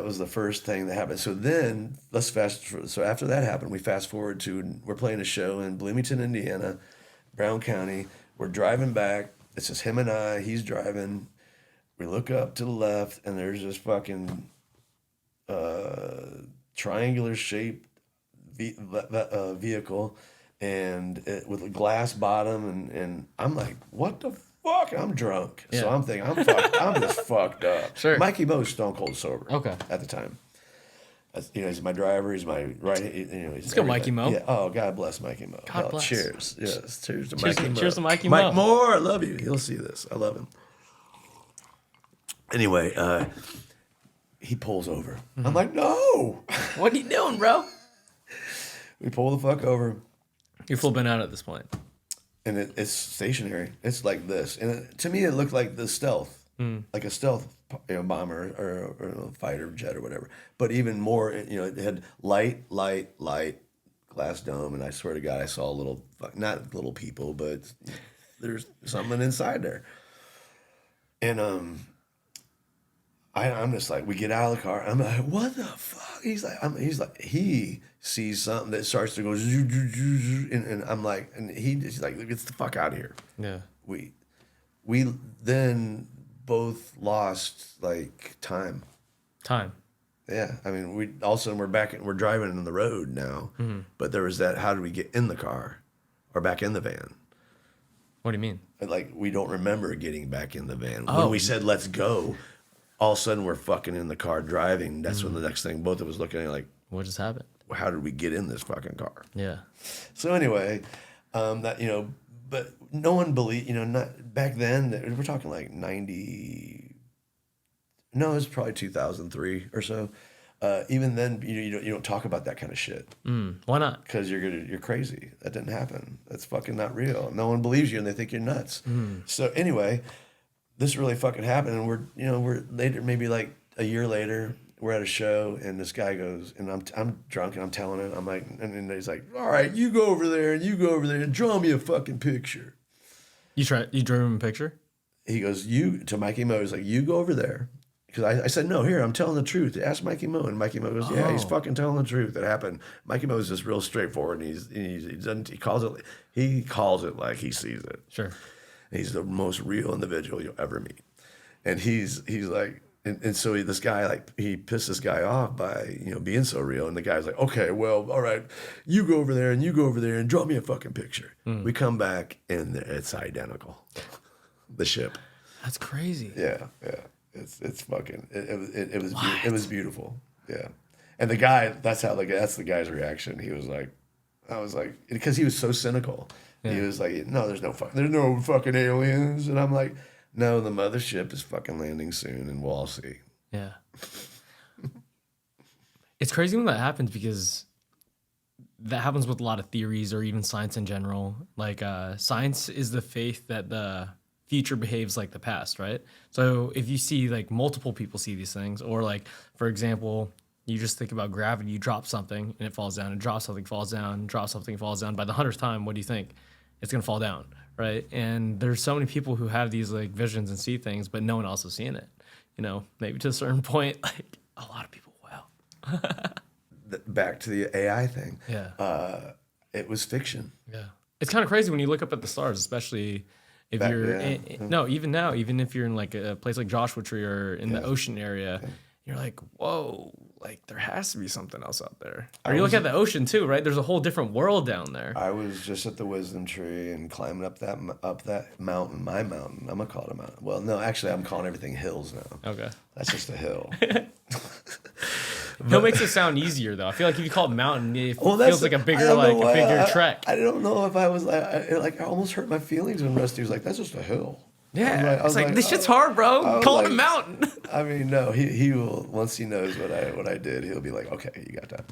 was the first thing that happened. So then so after that happened, we fast forward to, we're playing a show in Bloomington, Indiana, Brown County. We're driving back. It's just him and I. He's driving. We look up to the left, and there's this fucking triangular shaped vehicle, and with a glass bottom, and I'm like, what the fuck? I'm drunk, so I'm thinking I'm just fucked up. Sure. Mikey Mo's stone cold sober. Okay. At the time, he's my driver. He's my right. He's Let's go, Mikey Mo. Yeah. Oh, God bless Mikey Mo. God bless. Cheers. Yes. Cheers to Cheers Mikey Mo. cheers to Mikey Mo. Mike Moore, I love you. He'll see this. I love him. Anyway, he pulls over. I'm like, no. What are you doing, bro? We pull the fuck over, You're flipping out at this point. and it's stationary. It's like this, and to me, it looked like the stealth, like a stealth, bomber or a fighter jet or whatever. But even more, it had light, glass dome, and I swear to God, I saw not little people, but there's something inside there. And I'm just like, we get out of the car. I'm like, what the fuck? He's like, he sees something that starts to go, and I'm like, and he's like, get the fuck out of here. Yeah. We then both lost like time. Yeah, I mean, we all of a sudden we're driving in the road now, but there was that. How did we get in the car or back in the van? What do you mean? Like, we don't remember getting back in the van. Oh. When we said, let's go, all of a sudden we're fucking in the car driving. That's when the next thing, both of us looking at it like, What just happened? how did we get in this fucking car? Yeah. So anyway, but no one believed, not back then, we're talking like 90, no, it was probably 2003 or so. Even then, you don't talk about that kind of shit. Why not? Because you're crazy. That didn't happen. That's fucking not real. No one believes you, and they think you're nuts. So anyway, this really fucking happened, and we're later, maybe like a year later, we're at a show, and this guy goes, and I'm drunk, and I'm telling him, I'm like, and he's like, all right, you go over there, and you go over there, and draw me a fucking picture. You drew him a picture? He goes, to Mikey Mo, he's like, you go over there. Because I said, no, here, I'm telling the truth. Ask Mikey Mo. And Mikey Mo goes, yeah, he's fucking telling the truth. It happened. Mikey Mo is just real straightforward, and he calls it like he sees it. Sure. And he's the most real individual you'll ever meet. And he's like, and so this guy, like, he pissed this guy off by, being so real. And the guy's like, okay, well, all right, you go over there, and you go over there, and draw me a fucking picture. We come back, and it's identical. The ship. That's crazy. Yeah. It's fucking. It was beautiful. Yeah, and the guy. That's the guy's reaction. He was like, I was like, because he was so cynical. Yeah. He was like, no, there's no fucking aliens, and I'm like, no, the mothership is fucking landing soon, and we'll all see. Yeah. It's crazy when that happens because that happens with a lot of theories or even science in general. Like science is the faith that the future behaves like the past, right? So if you see like multiple people see these things, or like, for example, you just think about gravity, you drop something and it falls down, and drop something, falls down, drop something, falls down. By the 100th time, what do you think? It's gonna fall down, right? And there's so many people who have these like visions and see things, but no one else is seeing it. Maybe to a certain point, like a lot of people will. Back to the AI thing. Yeah. It was fiction. Yeah. It's kind of crazy when you look up at the stars, especially if even now, even if you're in like a place like Joshua Tree or in the ocean area, you're like, whoa, like there has to be something else out there. Or you look at the ocean too, right? There's a whole different world down there. I was just at the Wisdom Tree and climbing up that mountain, my mountain. I'm gonna call it a mountain. Well, no, actually, I'm calling everything hills now. Okay. That's just a hill. Hill makes it sound easier though. I feel like if you call it mountain, it feels like a bigger trek. I don't know if I was I almost hurt my feelings when Rusty was like, "That's just a hill." Yeah, it's like this shit's hard, bro. Call it a mountain. I mean, no, he will, once he knows what I did, he'll be like, okay, you got that.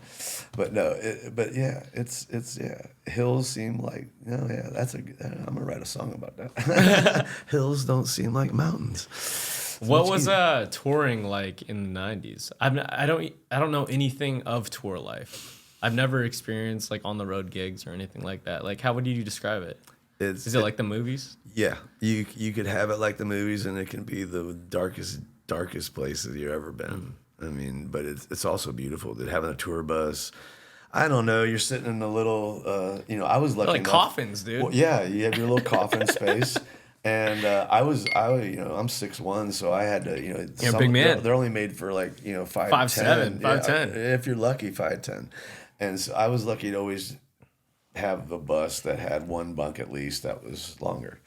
But no, it's hills seem like, I'm gonna write a song about that. Hills don't seem like mountains. What was touring like in the 90s? I don't know anything of tour life. I've never experienced like on the road gigs or anything like that. Like, how would you describe it? Is it like the movies? Yeah, you could have it like the movies, and it can be the darkest places you've ever been. I mean, but it's also beautiful. That having a tour bus, I don't know. You're sitting in a little, I was lucky Like enough. coffins, dude. Well, yeah, you have your little coffin space. And I'm 6'1", so I had to, You're a big man. They're only made for like, 5'10". 5'7", 5'10". If you're lucky, 5'10". And so I was lucky to always have the bus that had one bunk at least that was longer.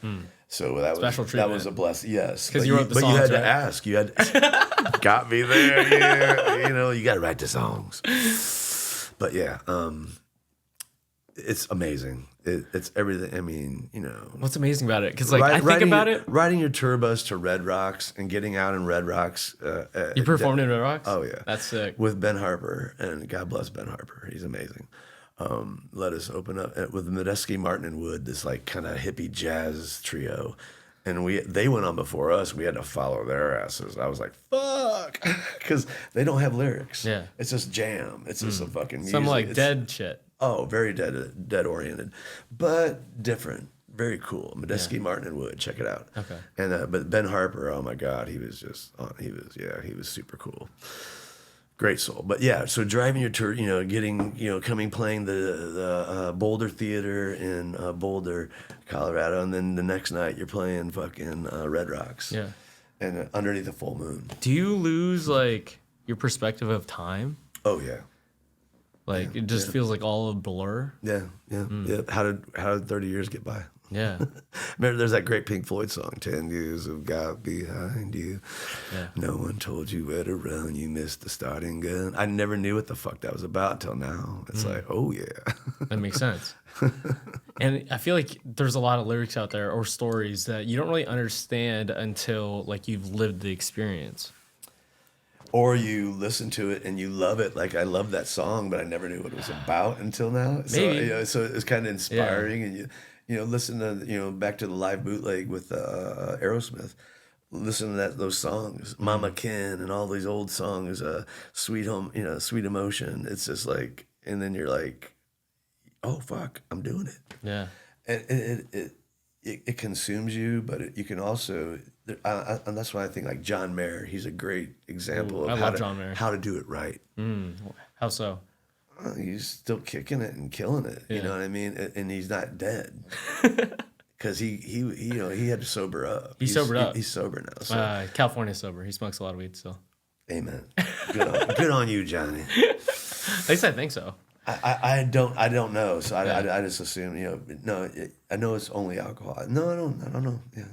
So that was a blessing. Yes, because you wrote the songs, you had right? to ask. You had got me there. Yeah, you got to write the songs. But yeah, it's amazing. It's everything. I mean, What's amazing about it? Because I think about it. Riding your tour bus to Red Rocks and getting out in Red Rocks. You performed in Red Rocks? Oh yeah, that's sick. With Ben Harper, and God bless Ben Harper. He's amazing. Let us open up with Medeski, Martin, and Wood, this like kind of hippie jazz trio. And they went on before us. We had to follow their asses. I was like, fuck, because they don't have lyrics. Yeah, it's just jam. It's just a fucking music. Some like dead shit. Oh, very dead oriented, but different. Very cool. Medeski, Martin, and Wood. Check it out. Okay. And but Ben Harper, oh my God, he was super cool. Great soul. But yeah, so driving your tour, playing the Boulder Theater in Boulder, Colorado, and then the next night you're playing fucking Red Rocks. Yeah. And underneath a full moon. Do you lose like your perspective of time? Oh yeah. Like it just feels like all a blur. Yeah. How did 30 years get by? Yeah. Remember, there's that great Pink Floyd song, 10 years have got behind you. Yeah. No one told you where to run. You missed the starting gun. I never knew what the fuck that was about until now. It's like, oh, yeah. That makes sense. And I feel like there's a lot of lyrics out there or stories that you don't really understand until like you've lived the experience. Or you listen to it and you love it. Like, I love that song, but I never knew what it was about until now. Maybe. So it's kind of inspiring. And you listen to, back to the live bootleg with Aerosmith. Listen to those songs, Mama Ken and all these old songs, Sweet Home, Sweet Emotion. It's just like, and then you're like, oh, fuck, I'm doing it. Yeah. And it consumes you, but you can also, and that's why I think like John Mayer, he's a great example of how to do it right. How so? He's still kicking it and killing it. Yeah. You know what I mean? And he's not dead. Because he had to sober up. He's sobered up. He's sober now. So. California sober. He smokes a lot of weed still. Amen. Good on you, Johnny. At least I think so. I don't know. So I just assume, no, I know it's only alcohol. No, I don't know. Yeah.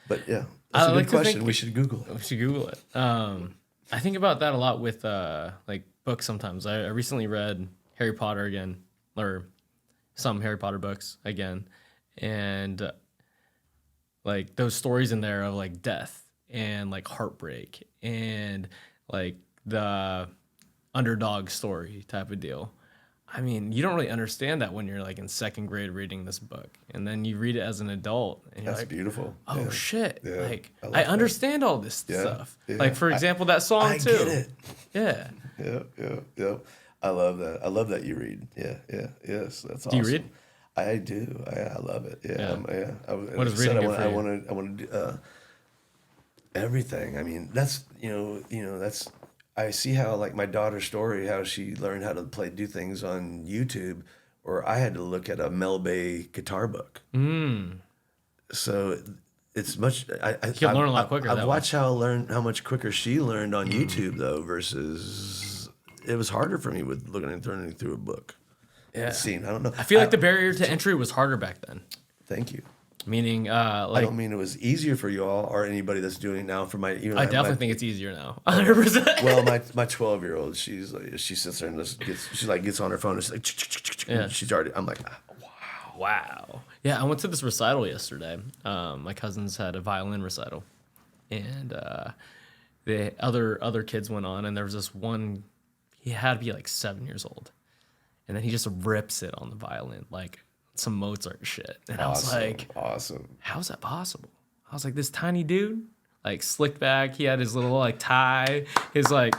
But yeah, that's a good question. We should Google it. We should Google it. I think about that a lot with like books sometimes. I recently read Harry Potter again, or some Harry Potter books again. And like those stories in there of like death and like heartbreak and like the underdog story type of deal. I mean, you don't really understand that when you're like in second grade reading this book, and then you read it as an adult, and you're That's like, beautiful. Oh shit! Yeah. Like I understand all this stuff. Yeah. Like for example, that song too. I get it. Yeah. Yeah. I love that. I love that you read. Yeah. Yes, that's awesome. Do you read? I do. I love it. Yeah. What is reading good for you? I want to do everything. I mean, that's that's. I see how like my daughter's story, how she learned how to do things on YouTube, or I had to look at a Mel Bay guitar book. So it's much. You can learn a lot quicker. I've watched how much quicker she learned on YouTube though, versus it was harder for me with looking and turning through a book. Yeah. Scene. I don't know. I feel like the barrier to entry was harder back then. Thank you. Meaning, I don't mean it was easier for you all or anybody that's doing it now. For my, I definitely think it's easier now. 100%. Well, my 12-year-old, she sits there and gets on her phone. And she's like, yeah. She's already. I'm like, wow. Yeah, I went to this recital yesterday. My cousins had a violin recital, and the other kids went on, and there was this one. He had to be like 7 years old, and then he just rips it on the violin like some Mozart shit. And I was like, awesome. How's that possible? I was like, this tiny dude, like slicked back. He had his little like tie. His like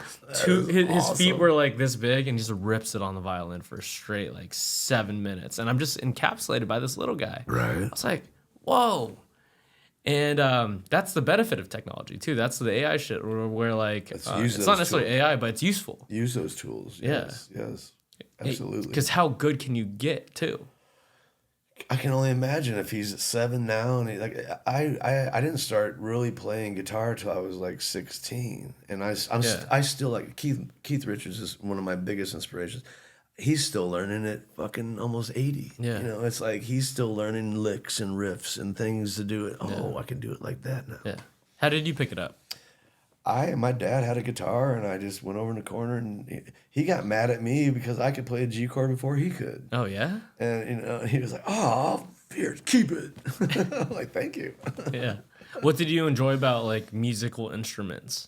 his feet were like this big, and he just rips it on the violin for straight like 7 minutes. And I'm just encapsulated by this little guy. Right. I was like, whoa. And that's the benefit of technology too. That's the AI shit where like it's not necessarily AI, but it's useful. Use those tools. Yes. absolutely. Because how good can you get too? I can only imagine if he's at 7 now, and I didn't start really playing guitar till I was like 16, and I still like Keith Richards is one of my biggest inspirations. He's still learning at fucking almost 80. Yeah. You know, it's like he's still learning licks and riffs and things to do it. Oh, I can do it like that now. Yeah. How did you pick it up? My dad had a guitar, and I just went over in the corner, and he got mad at me because I could play a G chord before he could. Oh, yeah? And he was like, "Oh, here, keep it." I'm like, "Thank you." Yeah. What did you enjoy about like musical instruments?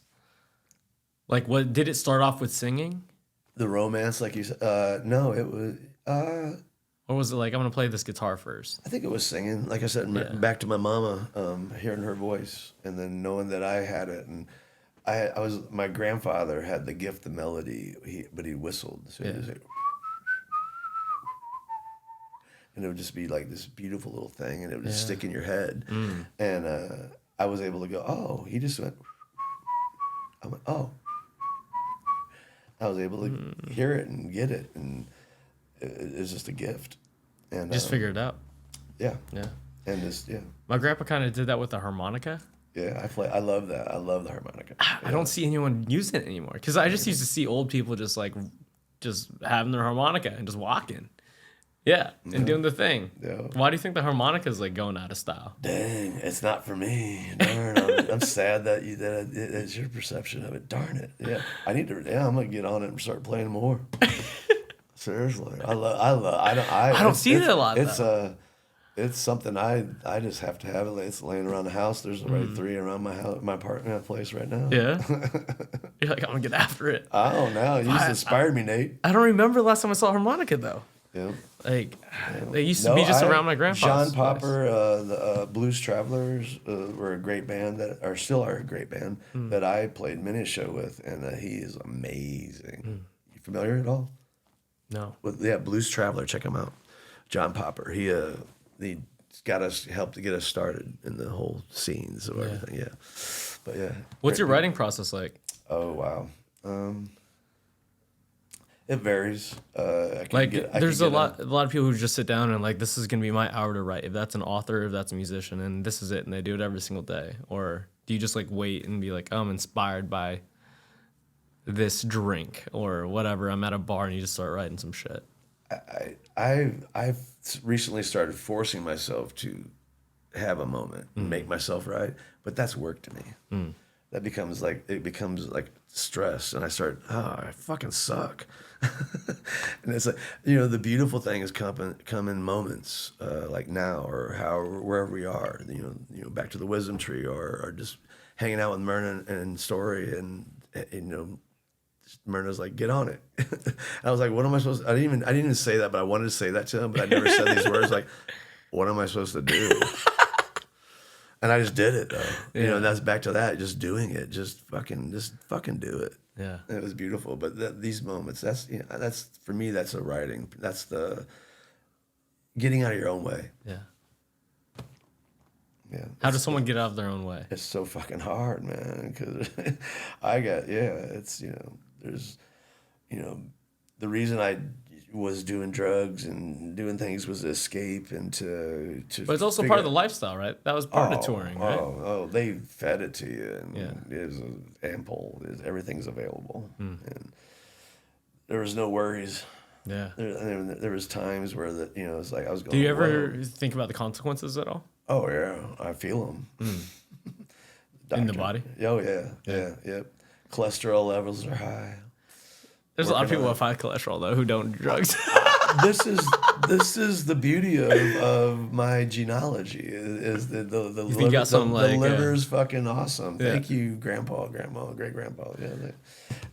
Like, what did it start off with singing? The romance, like you said, no, it was. Or was it like, I'm going to play this guitar first? I think it was singing. Like I said, back to my mama, hearing her voice, and then knowing that I had it, and my grandfather had the gift of melody, but he whistled, so he was like, and it would just be like this beautiful little thing, and it would just stick in your head, and I was able to go, oh, he just went. I went, oh. I was able to hear it and get it, and it's just a gift. And Just figure it out. Yeah. Yeah. And just My grandpa kind of did that with the harmonica. Yeah, I love that. I love the harmonica. I don't see anyone using it anymore because I just used to see old people just having their harmonica and just walking. Yeah, and doing the thing. Yeah. Why do you think the harmonica is like going out of style? Dang, it's not for me. Darn, I'm sad that it's your perception of it. Darn it. Yeah, I'm gonna get on it and start playing more. Seriously, I don't see that a lot. It's something I just have to have it. It's laying around the house. There's already 3 around my house, my apartment place right now. Yeah, you're like, I'm gonna get after it. I don't know. You just inspired me, Nate. I don't remember the last time I saw a harmonica though. Yeah. Like, they used to be just around my grandpa's. John Popper, the Blues Travelers were a great band still are a great band that I played many a show with, and he is amazing. You familiar at all? No. Blues Traveler, check him out. John Popper, he got us, helped to get us started in the whole scenes of everything. Yeah, but yeah. What's your writing process like? Oh wow. It varies. There's a lot of people who just sit down and like, this is gonna be my hour to write. If that's an author, if that's a musician, and this is it, and they do it every single day. Or do you just like wait and be like, I'm inspired by this drink or whatever? I'm at a bar and you just start writing some shit. I've recently started forcing myself to have a moment and make myself write, but that's work to me. That becomes like stress, and I start, I fucking suck. And it's like, the beautiful thing is come in moments like now, or wherever we are, back to the wisdom tree, or just hanging out with Myrna and Story, and Myrna's like, get on it. I was like, what am I supposed to, I didn't even say that, but I wanted to say that to him, but I never said these words, like, what am I supposed to do? And I just did it though. Yeah. That's back to that, just doing it, just fucking do it. Yeah. And it was beautiful. But these moments, that's for me, that's the writing. That's the getting out of your own way. Yeah. Yeah. How does someone get out of their own way? It's so fucking hard, man. Because there's, the reason I was doing drugs and doing things was to escape and to But it's also part of the lifestyle, right? That was part of touring, right? They fed it to you, and it was ample. Everything's available, and there was no worries. Yeah. There was times where it's like I was going. Do you ever think about the consequences at all? Oh yeah, I feel them. In the body? Oh yeah. Cholesterol levels are high. There's a lot of people with high cholesterol though who don't do drugs. This is the beauty of my genealogy is the liver's fucking awesome. Yeah. Thank you, grandpa, grandma, great grandpa. Yeah,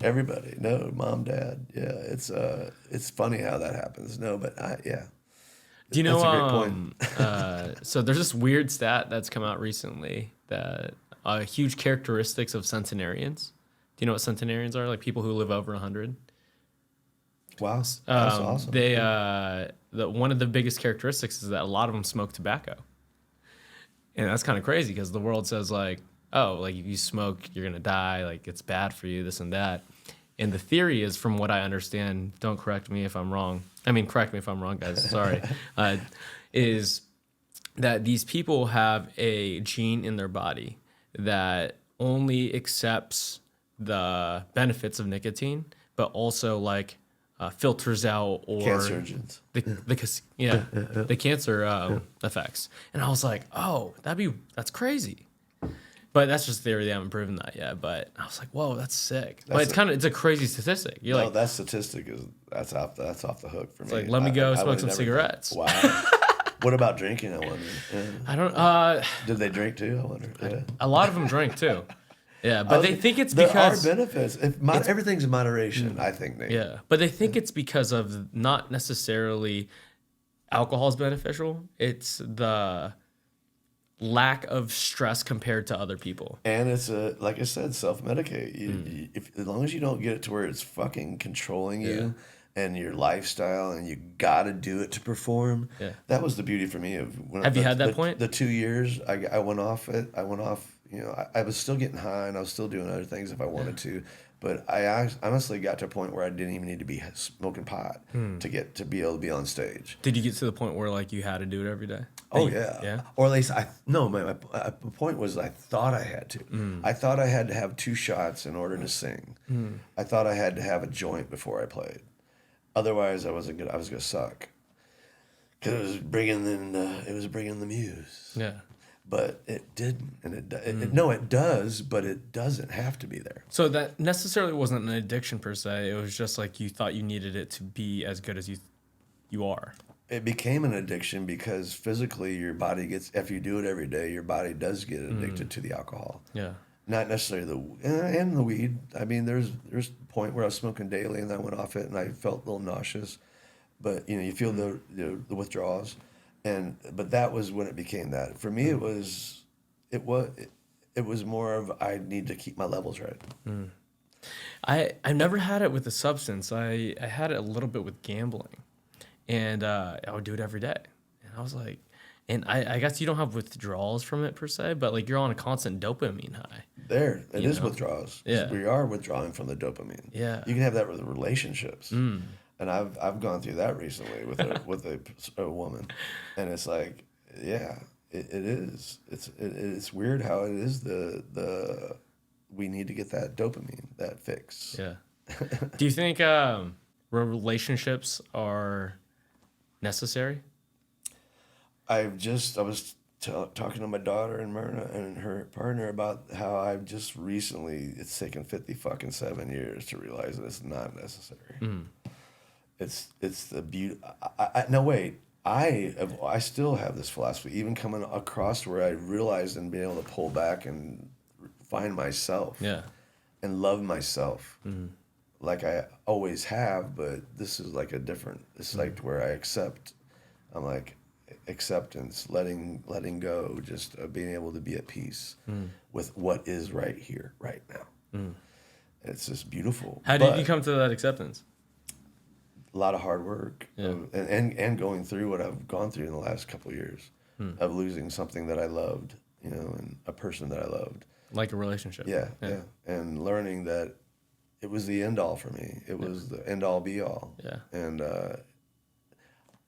everybody. No, mom, dad. Yeah, it's funny how that happens. No, but Do you know? That's a great point. So there's this weird stat that's come out recently that huge characteristics of centenarians. Do you know what centenarians are? Like people who live over 100. Wow, that's awesome. They one of the biggest characteristics is that a lot of them smoke tobacco, and that's kind of crazy because the world says like, oh, like if you smoke, you're gonna die, like it's bad for you, this and that. And the theory is, from what I understand, don't correct me if I'm wrong. I mean, correct me if I'm wrong, guys. Sorry. Is that these people have a gene in their body that only accepts the benefits of nicotine, but also like filters out or Cancerogens. the cancer effects. And I was like, oh, that's crazy. But that's just theory. They haven't proven that yet. But I was like, whoa, that's sick. But it's a crazy statistic. You're like, that statistic that's off the hook for me. It's like, let me go smoke some never cigarettes. Wow. What about drinking? I wonder. Yeah. I don't. Did they drink too? I wonder. Yeah. A lot of them drink too. Yeah, but they think it's there because are benefits. Everything's in moderation, I think, Nate. Yeah, but they think it's because of not necessarily alcohol is beneficial. It's the lack of stress compared to other people. And it's like I said, self-medicate. As long as you don't get it to where it's fucking controlling you and your lifestyle, and you got to do it to perform. Yeah. That was the beauty for me of Have you had that point? The 2 years I went off it. I went off. You know, I was still getting high, and I was still doing other things if I wanted to. But I honestly got to a point where I didn't even need to be smoking pot to be able to be on stage. Did you get to the point where like you had to do it every day? Oh yeah. Or at least my point was I thought I had to. I thought I had to have 2 shots in order to sing. I thought I had to have a joint before I played. Otherwise, I was gonna suck. Because it was bringing the muse. Yeah. But it didn't, and it does, but it doesn't have to be there. So that necessarily wasn't an addiction per se. It was just like you thought you needed it to be as good as you are. It became an addiction because physically your body if you do it every day, your body does get addicted to the alcohol. Yeah. Not necessarily and the weed. I mean, there's a point where I was smoking daily and I went off it and I felt a little nauseous, but you feel the withdrawals. But that was when it became that. For me, it was more of I need to keep my levels right. I never had it with a substance. I had it a little bit with gambling, and I would do it every day. And I was like, and I guess you don't have withdrawals from it per se, but like you're on a constant dopamine high. It is withdrawals. Yeah, we are withdrawing from the dopamine. Yeah, you can have that with relationships. And I've gone through that recently with a woman, and it's like, yeah, it is. It's weird how it is we need to get that dopamine, that fix. Yeah. Do you think relationships are necessary? I was talking to my daughter and Myrna and her partner about how I've just recently, it's taken 57 years to realize that it's not necessary. It's the beauty. No, wait. I still have this philosophy, even coming across where I realized and being able to pull back and find myself. Yeah. And love myself. Like I always have, but this is like this is like where I accept. I'm like, acceptance, letting go, just being able to be at peace with what is right here, right now. It's just beautiful. How did you come to that acceptance? A lot of hard work, and going through what I've gone through in the last couple of years of losing something that I loved, and a person that I loved. Like a relationship. Yeah. And learning that it was the end all for me. It was the end all be all. Yeah. And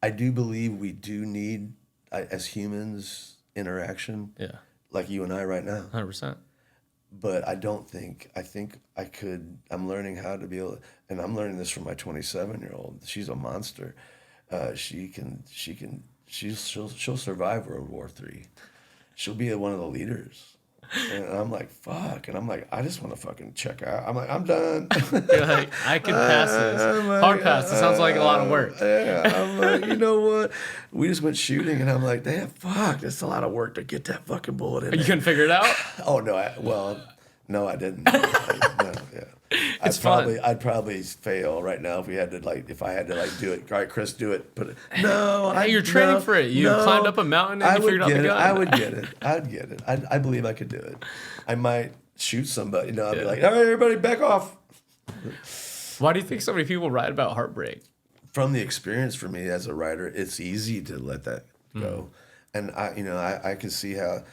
I do believe we do need, as humans, interaction. Yeah. Like you and I right now. 100%. But I think I could, I'm learning how to be able, and I'm learning this from my 27-year-old. She's a monster. She'll survive World War III. She'll be one of the leaders. And I'm like, fuck. And I'm like, I just want to fucking check out. I'm like, I'm done. You're like, I can pass this. Like, hard pass. It sounds like a lot of work. Yeah. I'm like, you know what? We just went shooting, and I'm like, damn, fuck. It's a lot of work to get that fucking bullet in there. You couldn't figure it out? Oh, no. I didn't. I'd probably fail right now if I had to do it. All right, Chris, do it. You're training for it. You climbed up a mountain and you figured out the gun. I would get it. I'd get it. I believe I could do it. I might shoot somebody. I'd be like, all right, everybody, back off. Why do you think so many people write about heartbreak? From the experience for me as a writer, it's easy to let that go, and I can see how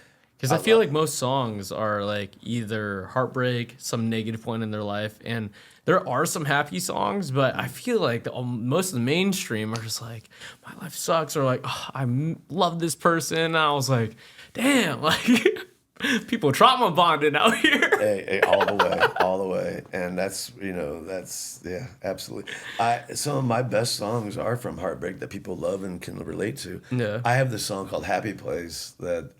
Because I feel like most songs are like either heartbreak, some negative point in their life, and there are some happy songs, but I feel like most of the mainstream are just like, my life sucks, or like, oh, I love this person. And I was like, damn, like people trauma bonding out here. Hey, all the way. And that's yeah, absolutely. Some of my best songs are from heartbreak that people love and can relate to. Yeah. I have this song called Happy Place that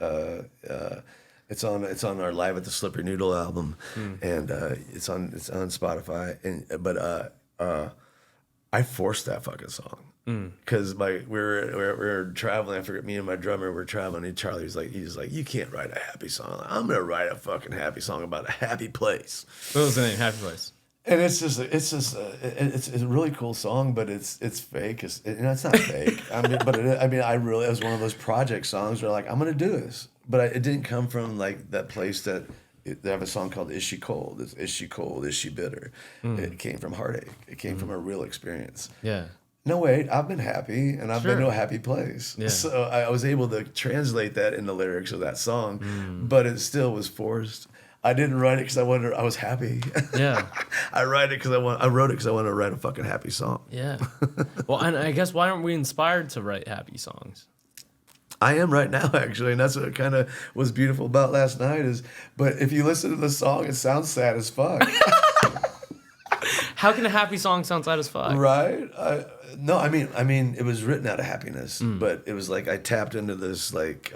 it's on our Live at the Slippery Noodle album, and it's on Spotify. But I forced that fucking song. Because we were traveling. I forget, me and my drummer were traveling. And Charlie was like, you can't write a happy song. I'm gonna write a fucking happy song about a happy place. What was the name? Happy Place. And it's a really cool song, but it's fake. It's not fake. It was one of those project songs where like, I'm gonna do this, but it didn't come from like that place that. They have a song called "Is She Cold?" Is she cold? Is she bitter? It came from heartache. It came from a real experience. Yeah. No, wait, I've been happy, and I've been to a happy place. Yeah. So I was able to translate that in the lyrics of that song, but it still was forced. I didn't write it because I was happy. Yeah. I wrote it because I wanted to write a fucking happy song. Yeah. Well, and I guess why aren't we inspired to write happy songs? I am right now, actually, and that's what kind of was beautiful about last night but if you listen to the song, it sounds sad as fuck. How can a happy song sound sad as fuck? Right? No, I mean, it was written out of happiness, but it was like I tapped into this like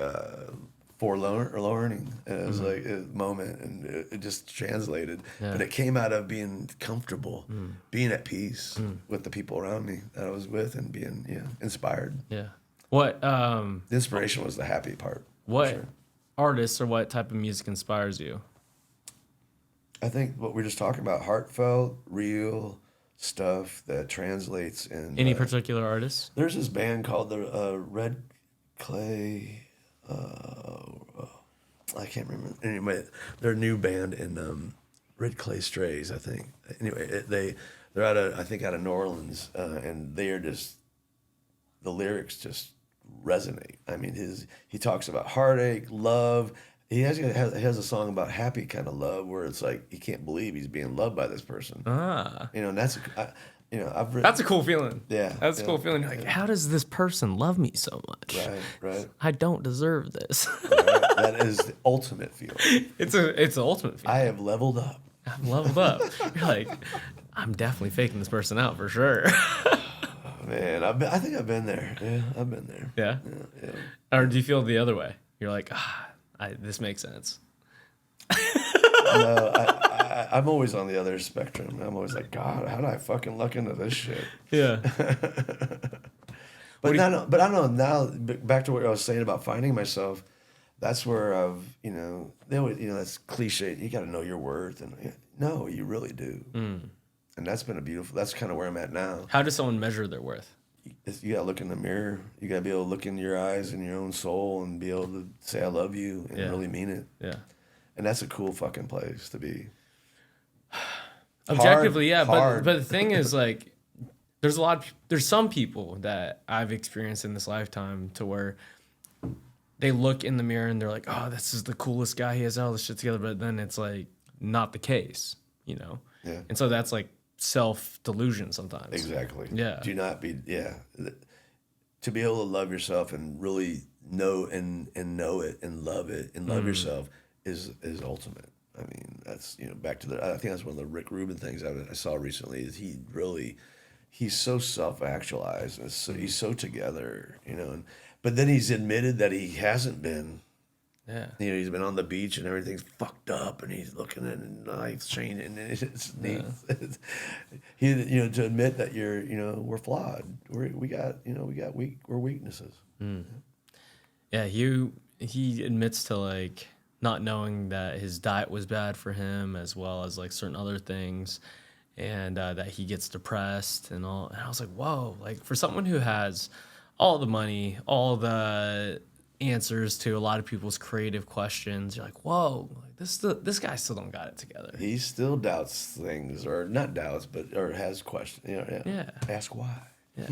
forlorning, and it was like a moment, and it just translated. Yeah. But it came out of being comfortable, being at peace with the people around me that I was with, and being inspired. Yeah. What The inspiration was the happy part. What artists or what type of music inspires you? I think what we're just talking about, heartfelt, real stuff that translates in... Any particular artists? There's this band called the Red Clay... I can't remember. Anyway, they're a new band in Red Clay Strays, I think. Anyway, they're out of New Orleans, and they are just... The lyrics just resonate. I mean, he talks about heartache, love... He has a song about happy kind of love where it's like he can't believe he's being loved by this person. And that's I've written, that's a cool feeling. Yeah, that's a cool feeling. You're like, how does this person love me so much? Right. I don't deserve this. Right. That is the ultimate feeling. It's the ultimate feeling. I have leveled up. I've leveled up. You're like, I'm definitely faking this person out for sure. Man, I think I've been there. Yeah, I've been there. Yeah. Or do you feel the other way? You're like, this makes sense. No, I'm always on the other spectrum. I'm always like, God, how did I fucking luck into this shit? Yeah. But I don't know now. Back to what I was saying about finding myself. That's where they always, that's cliche. You got to know your worth, and no, you really do. And that's been that's kind of where I'm at now. How does someone measure their worth? You got to look in the mirror. You got to be able to look in your eyes and your own soul and be able to say, I love you, and really mean it. Yeah. And that's a cool fucking place to be. Objectively, hard. But the thing is, like, there's some people that I've experienced in this lifetime to where they look in the mirror and they're like, oh, this is the coolest guy. He has all this shit together. But then it's like not the case, Yeah. And so that's like self-delusion sometimes. Exactly. Yeah. Do not be, to be able to love yourself and really know and know it and love yourself is ultimate. I mean, that's, back to I think that's one of the Rick Rubin things I saw recently is he's so self-actualized and he's so together, but then he's admitted that he hasn't been. Yeah. He's been on the beach and everything's fucked up and he's looking at life's changing and it's neat. Yeah. To admit that we're flawed. We're weaknesses. Yeah, he admits to like not knowing that his diet was bad for him as well as like certain other things and that he gets depressed and all. And I was like, whoa, like for someone who has all the money, all the answers to a lot of people's creative questions, you're like, whoa, like this guy still don't got it together. He still doubts things, or not doubts, or has questions. Yeah. Ask why. Yeah.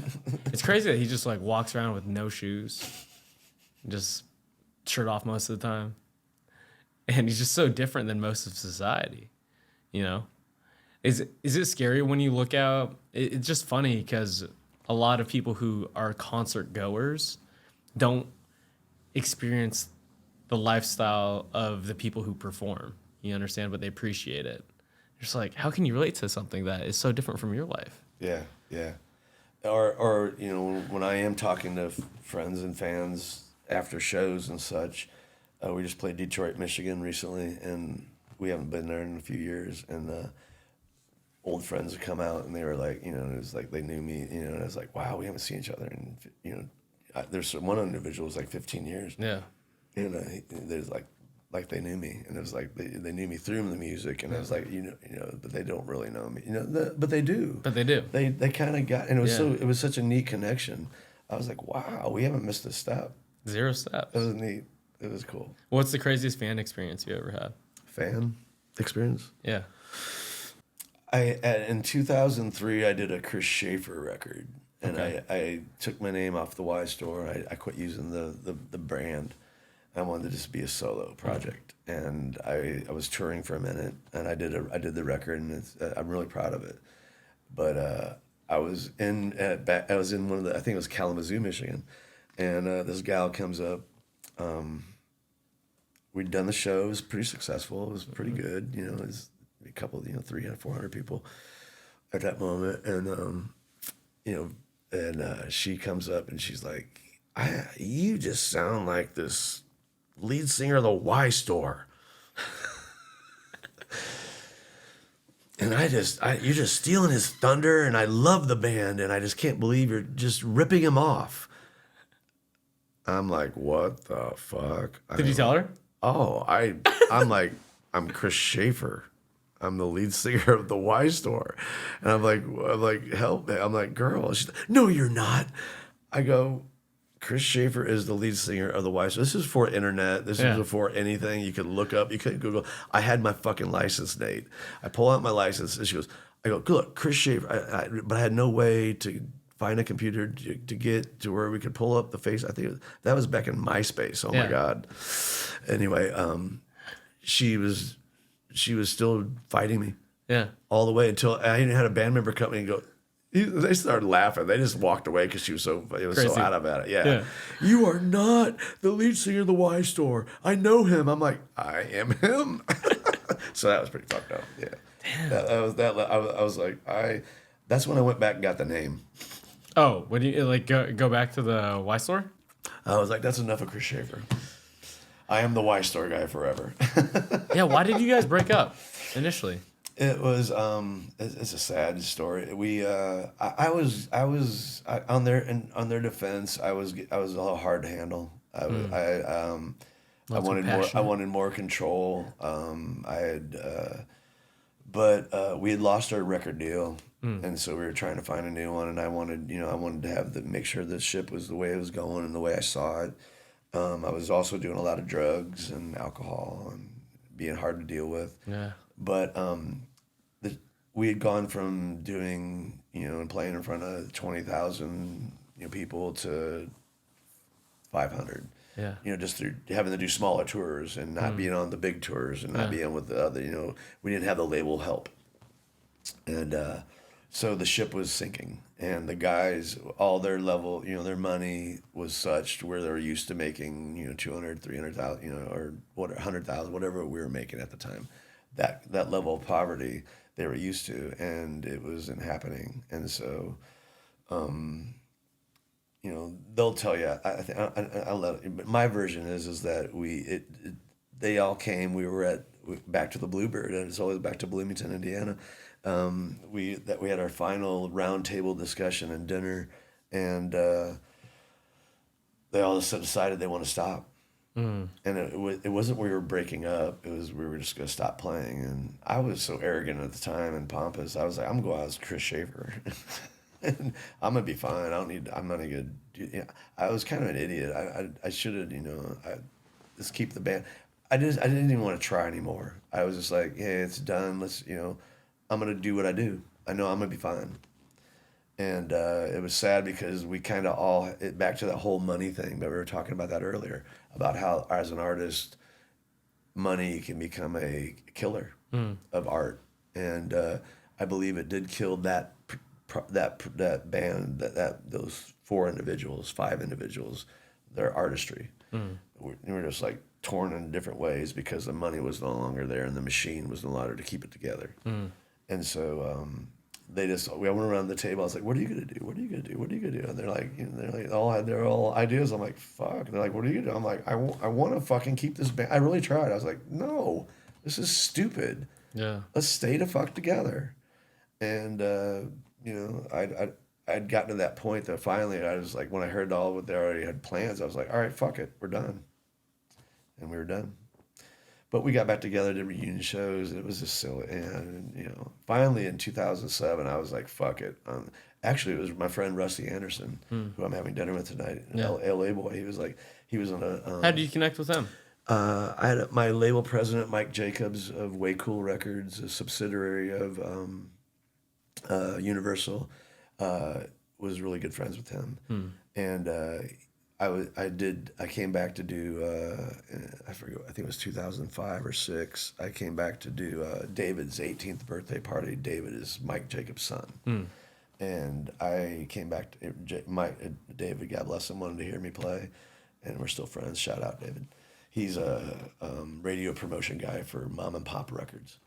It's crazy that he just like walks around with no shoes, just shirt off most of the time. and he's just so different than most of society, you know? Is it scary when you look out? It's just funny because a lot of people who are concert goers don't experience the lifestyle of the people who perform. You understand, but they appreciate it. Just like, how can you relate to something that is so different from your life? Yeah, yeah. Or when I am talking to friends and fans after shows and such, we just played Detroit, Michigan recently, and we haven't been there in a few years, and old friends would come out, and they were like, it was like they knew me, and I was like, wow, we haven't seen each other, and there's one individual was like 15 years, Yeah. There's like they knew me, and it was like they knew me through the music, and I was like, but they don't really know me, but they do. But they do. They kind of got, and it was such a neat connection. I was like, wow, we haven't missed a step. 0 steps. It was neat. It was cool. What's the craziest fan experience you ever had? Fan experience? Yeah. In 2003, I did a Chris Shaffer record, and I took my name off the Y Store. I quit using the brand. I wanted to just be a solo project, and I was touring for a minute, and I did the record, and I'm really proud of it. But I was in one of the, I think it was Kalamazoo, Michigan, and this gal comes up. We'd done the show. It was pretty successful. It was pretty good. It was a couple, 300, 400 people at that moment, and she comes up and she's like, "You just sound like this lead singer of the Y Store." And you're just stealing his thunder, and I love the band, and I just can't believe you're just ripping him off. I'm like, what the fuck? Did you tell her? Oh, I'm like, I'm Chris Shaffer. I'm the lead singer of the Y Store. And I'm like, help me. I'm like, girl. She's like, no, you're not. I go, Chris Shaffer is the lead singer of the Y Store. This is before internet. This is before anything you could look up. You couldn't Google. I had my fucking license, Nate. I pull out my license, and she goes, I go, look, Chris Shaffer. But I had no way to find a computer to get to where we could pull up the face. I think that was back in MySpace. Oh my God. Anyway, she was still fighting me. Yeah. All the way until I even had a band member come in and go, they started laughing. They just walked away because she was so out of it. Yeah. You are not the lead singer of the Y Store. I know him. I'm like, I am him. So that was pretty fucked up. Yeah. Damn. I was like, that's when I went back and got the name. Oh, when you go back to the Y Store? I was like, that's enough of Chris Shaffer. I am the Y Store guy forever. Yeah, why did you guys break up initially? It was it's a sad story. I was on their defense. I was a little hard to handle. I wanted more control. But we had lost our record deal. And so we were trying to find a new one, and I wanted to make sure the ship was the way it was going and the way I saw it. I was also doing a lot of drugs and alcohol and being hard to deal with. Yeah. But we had gone from doing, and playing in front of 20,000 people to 500. Yeah. Just through having to do smaller tours and not being on the big tours and not being with the other, we didn't have the label help. And so the ship was sinking, and the guys, all their level, their money was such to where they were used to making, 200, 300,000, or whatever, 100,000, whatever we were making at the time. That level of poverty they were used to, and it wasn't happening. And so, they'll tell you. I'll let it, but my version is that they all came. We were back to the Bluebird, and it's always back to Bloomington, Indiana. We had our final roundtable discussion and dinner, and they all decided they want to stop. And it wasn't we were breaking up. It was we were just going to stop playing. And I was so arrogant at the time and pompous. I was like, I'm going out as Chris Shaffer. And I'm gonna be fine. I'm not gonna do. I was kind of an idiot. I should have. Let's keep the band. I didn't even want to try anymore. I was just like, hey, it's done. Let's I'm gonna do what I do. I know I'm gonna be fine. And it was sad because we kind of all back to that whole money thing that we were talking about that earlier, about how as an artist money can become a killer of art, and I believe it did kill that band, those 5 individuals, their artistry. We were just like torn in different ways because the money was no longer there and the machine was no longer to keep it together. And so we went around the table. I was like, "What are you gonna do? What are you gonna do? What are you gonna do?" And they're like, all had their all ideas. I'm like, "Fuck!" And they're like, "What are you gonna do?" I'm like, I want to fucking keep this band." I really tried. I was like, "No, this is stupid. Yeah, let's stay the fuck together." And I'd gotten to that point that finally I was like, when I heard all what they already had plans, I was like, "All right, fuck it, we're done," and we were done. But we got back together, did reunion shows, and it was just silly. And finally in 2007, I was like, "Fuck it." Actually, it was my friend Rusty Anderson, who I'm having dinner with tonight, an LA boy. He was on a. How did you connect with him? I had my label president, Mike Jacobs of Way Cool Records, a subsidiary of Universal, was really good friends with him, and I came back to do I forget, I think it was 2005 or 6. I came back to do David's 18th birthday party. David is Mike Jacobs' son, and I came back to David, God bless him, wanted to hear me play, and we're still friends. Shout out David. He's a radio promotion guy for Mom and Pop Records.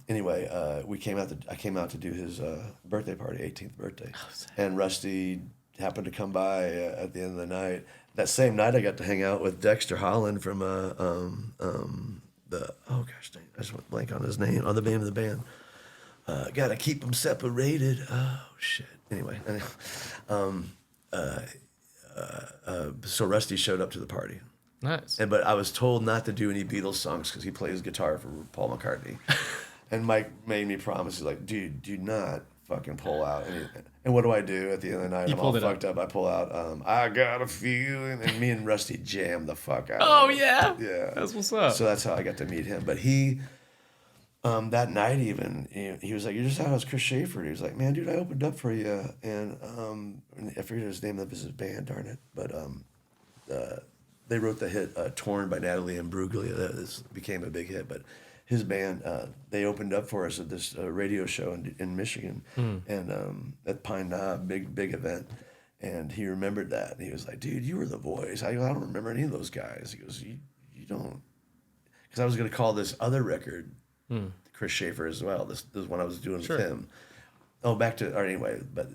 Anyway, I came out to do his birthday party, 18th birthday, and Rusty happened to come by at the end of the night. That same night, I got to hang out with Dexter Holland from I just went blank on his name, on the name of the band. Gotta keep them separated. Oh shit. Anyway, so Rusty showed up to the party. Nice. But I was told not to do any Beatles songs because he plays guitar for Paul McCartney. And Mike made me promise. He's like, "Dude, do not fucking pull out anything." And what do I do at the end of the night? I'm all fucked up. I pull out, "I Got a Feeling," and me and Rusty jammed the fuck out. Oh, yeah? Yeah. That's what's up. So that's how I got to meet him. But he, that night even, he was like, "You're just out as Chris Shaffer." He was like, "Man, dude, I opened up for you." And I forget his name of his band, darn it. But they wrote the hit "Torn" by Natalie Imbruglia. This became a big hit. But his band, they opened up for us at this radio show in Michigan, and at Pine Knob, big event. And he remembered that, and he was like, "Dude, you were the voice." I don't remember any of those guys. He goes, "You don't," because I was going to call this other record Chris Shaffer as well. This one I was doing with him. Oh, anyway, but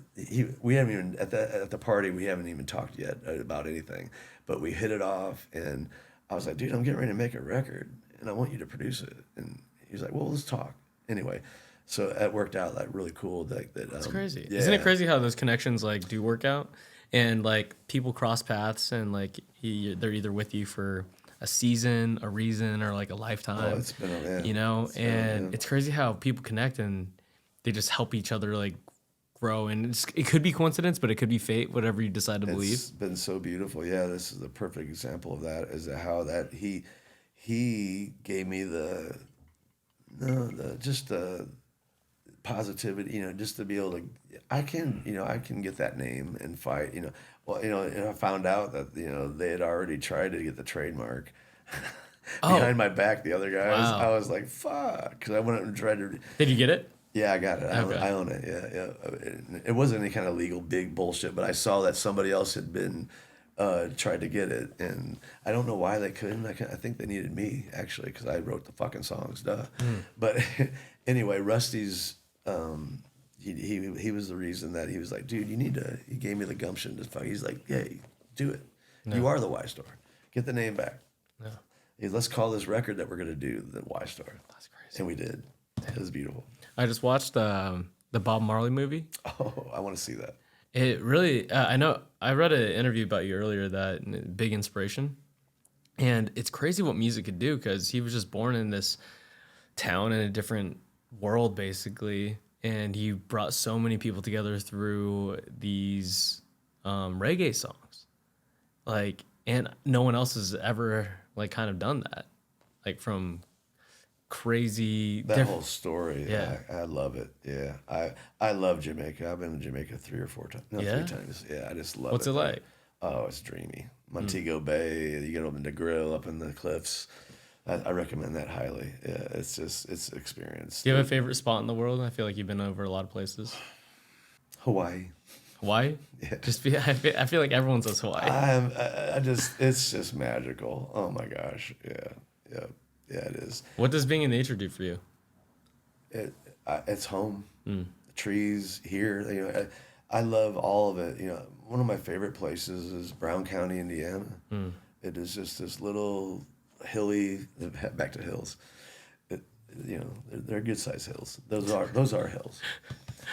we haven't even at the party, we haven't even talked yet about anything, but we hit it off, and I was like, "Dude, I'm getting ready to make a record, and I want you to produce it." And he was like, "Well, let's talk." Anyway, so it worked out like really cool. That's crazy. Yeah. Isn't it crazy how those connections like do work out, and like people cross paths, and like they're either with you for a season, a reason, or like a lifetime. Oh, it's been It's crazy how people connect and they just help each other like grow, and it could be coincidence, but it could be fate, whatever you decide to believe. It's been so beautiful. Yeah, this is the perfect example of that. Is how that he gave me the positivity, just to be able to. I can get that name and fight. And I found out that they had already tried to get the trademark. Behind my back, the other guys. Wow. I was like, "Fuck," because I went up and tried to. Did you get it? Yeah, I got it. Okay. I own it. Yeah. It wasn't any kind of legal big bullshit, but I saw that somebody else had been tried to get it, and I don't know why they couldn't. I think they needed me actually because I wrote the fucking songs, duh. But anyway, Rusty's he was the reason that he was like, "Dude, you need to." He gave me the gumption to fuck. He's like, "Hey, do it. No. You are the Y Store. Get the name back. No. Hey, let's call this record that we're gonna do the Y Store." That's crazy. And we did. It was beautiful. I just watched the Bob Marley movie. Oh, I want to see that. It really, I know, I read an interview about you earlier, that big inspiration. And it's crazy what music could do, because he was just born in this town in a different world, basically. And he brought so many people together through these reggae songs. Like, and no one else has ever, like, kind of done that. Like, from crazy whole story. Yeah, I love it. Yeah, I love Jamaica. I've been to Jamaica 3 or 4 times. 3 times. Yeah, I just love it. What's it like? Oh, it's dreamy. Montego Bay. You get up in the grill, up in the cliffs. I recommend that highly. Yeah, it's experience. Do you have a favorite spot in the world? I feel like you've been over a lot of places. Hawaii. Hawaii? Yeah. I feel like everyone says Hawaii. It's just magical. Oh my gosh. Yeah, it is. What does being in nature do for you? It's home. The trees here. I love all of it. One of my favorite places is Brown County, Indiana. It is just this little hilly. Back to hills. They're good sized hills. Those are hills.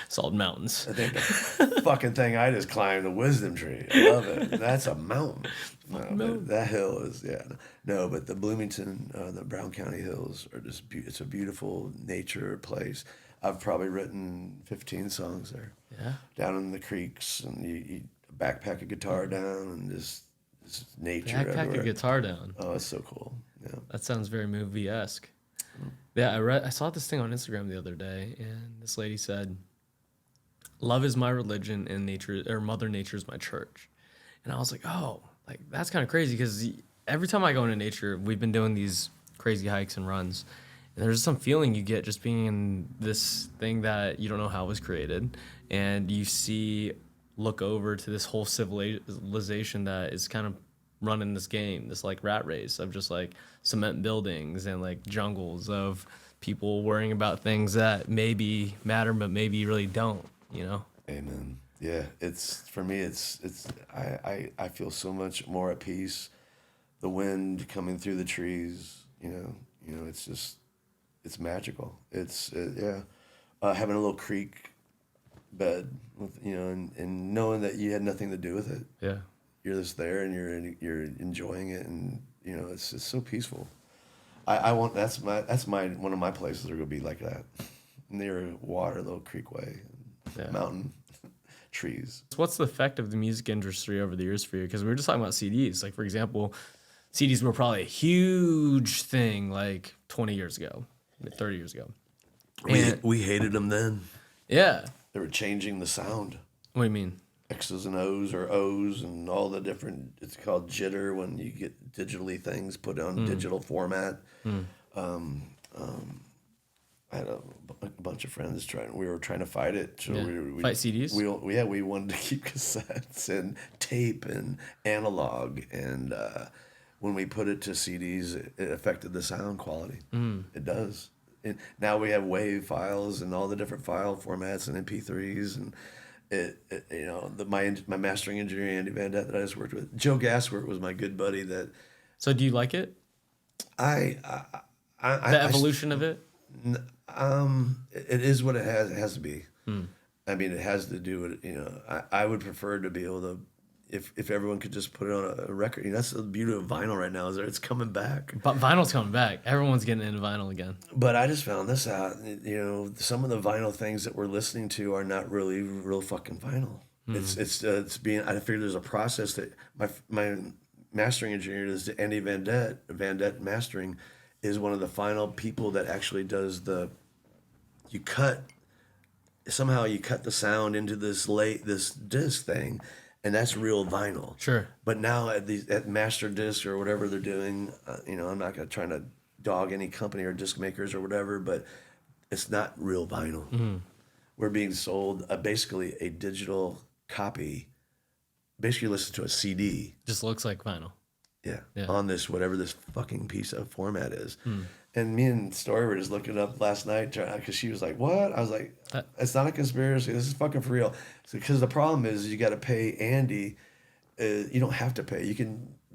Salt mountains. I think the fucking thing I just climbed, the wisdom tree. I love it. That's a mountain. No, that hill is, No, but the Bloomington, the Brown County hills are just it's a beautiful nature place. I've probably written 15 songs there. Yeah. Down in the creeks, and you backpack a guitar down, and just nature Backpack everywhere. a guitar down. Oh, it's so cool. Yeah. That sounds very movie-esque. Yeah, I saw this thing on Instagram the other day, and this lady said, "Love is my religion, and nature, or Mother Nature, is my church." And I was like, "Oh, like that's kind of crazy." Because every time I go into nature, we've been doing these crazy hikes and runs, and there's some feeling you get just being in this thing that you don't know how it was created, and you look over to this whole civilization that is kind of running this game, this like rat race of just like cement buildings and like jungles of people worrying about things that maybe matter but maybe really don't. Amen. Yeah, for me. I feel so much more at peace. The wind coming through the trees. It's magical. Having a little creek bed with and knowing that you had nothing to do with it. Yeah. You're just there and you're enjoying it, and it's just so peaceful. I want that's my one of my places are gonna be like that, near water, little creekway, mountain, trees. What's the effect of the music industry over the years for you? Because we were just talking about CDs. Like, for example, CDs were probably a huge thing like 20 years ago, 30 years ago. We hated them then. Yeah. They were changing the sound. What do you mean? X's and O's or O's and all the different, it's called jitter when you get digitally things put on digital format. I had a bunch of friends we were trying to fight it. So we fight CDs? We wanted to keep cassettes and tape and analog. And when we put it to CDs, it affected the sound quality. It does. And now we have WAV files and all the different file formats and MP3s and my mastering engineer Andy Van Dett that I just worked with. Joe Gassworth was my good buddy. So do you like it? The evolution of it. It is what it has to be. I mean, it has to do with it. I would prefer to be able to. If everyone could just put it on a record, that's the beauty of vinyl right now is that it's coming back. But vinyl's coming back. Everyone's getting into vinyl again. But I just found this out. Some of the vinyl things that we're listening to are not really real fucking vinyl. It's being. I figure there's a process that my mastering engineer is Andy Van Dett mastering, is one of the final people that actually does you cut the sound into this disc thing. And that's real vinyl. Sure. But now at Master Disc or whatever they're doing, I'm not going to try to dog any company or disc makers or whatever, but it's not real vinyl. We're being sold basically a digital copy. Basically, listen to a CD. Just looks like vinyl. Yeah. On this whatever this fucking piece of format is. And me and Story were just looking it up last night because she was like, "What?" I was like, "It's not a conspiracy. This is fucking for real." Because the problem is you got to pay Andy. You don't have to pay. You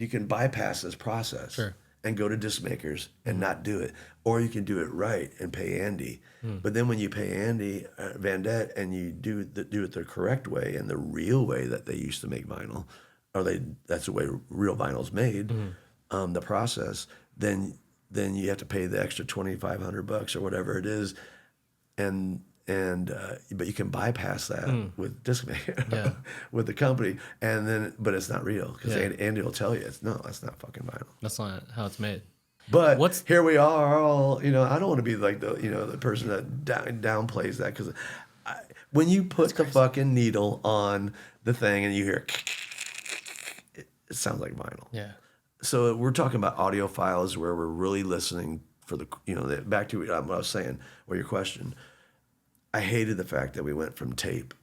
can bypass this process and go to disc makers and not do it, or you can do it right and pay Andy. But then when you pay Andy Van Dett and you do it the correct way and the real way that they used to make vinyl, that's the way real vinyl's made. The process then you have to pay the extra $2,500 or whatever it is, but you can bypass that with disc maker, with the company, but it's not real because Andy will tell you that's not fucking vinyl. That's not how it's made. But here we are, all I don't want to be like the person that downplays that because when you put the fucking needle on the thing and you hear, it sounds like vinyl. Yeah. So we're talking about audiophiles where we're really listening for the, back to what I was saying, or your question. I hated the fact that we went from tape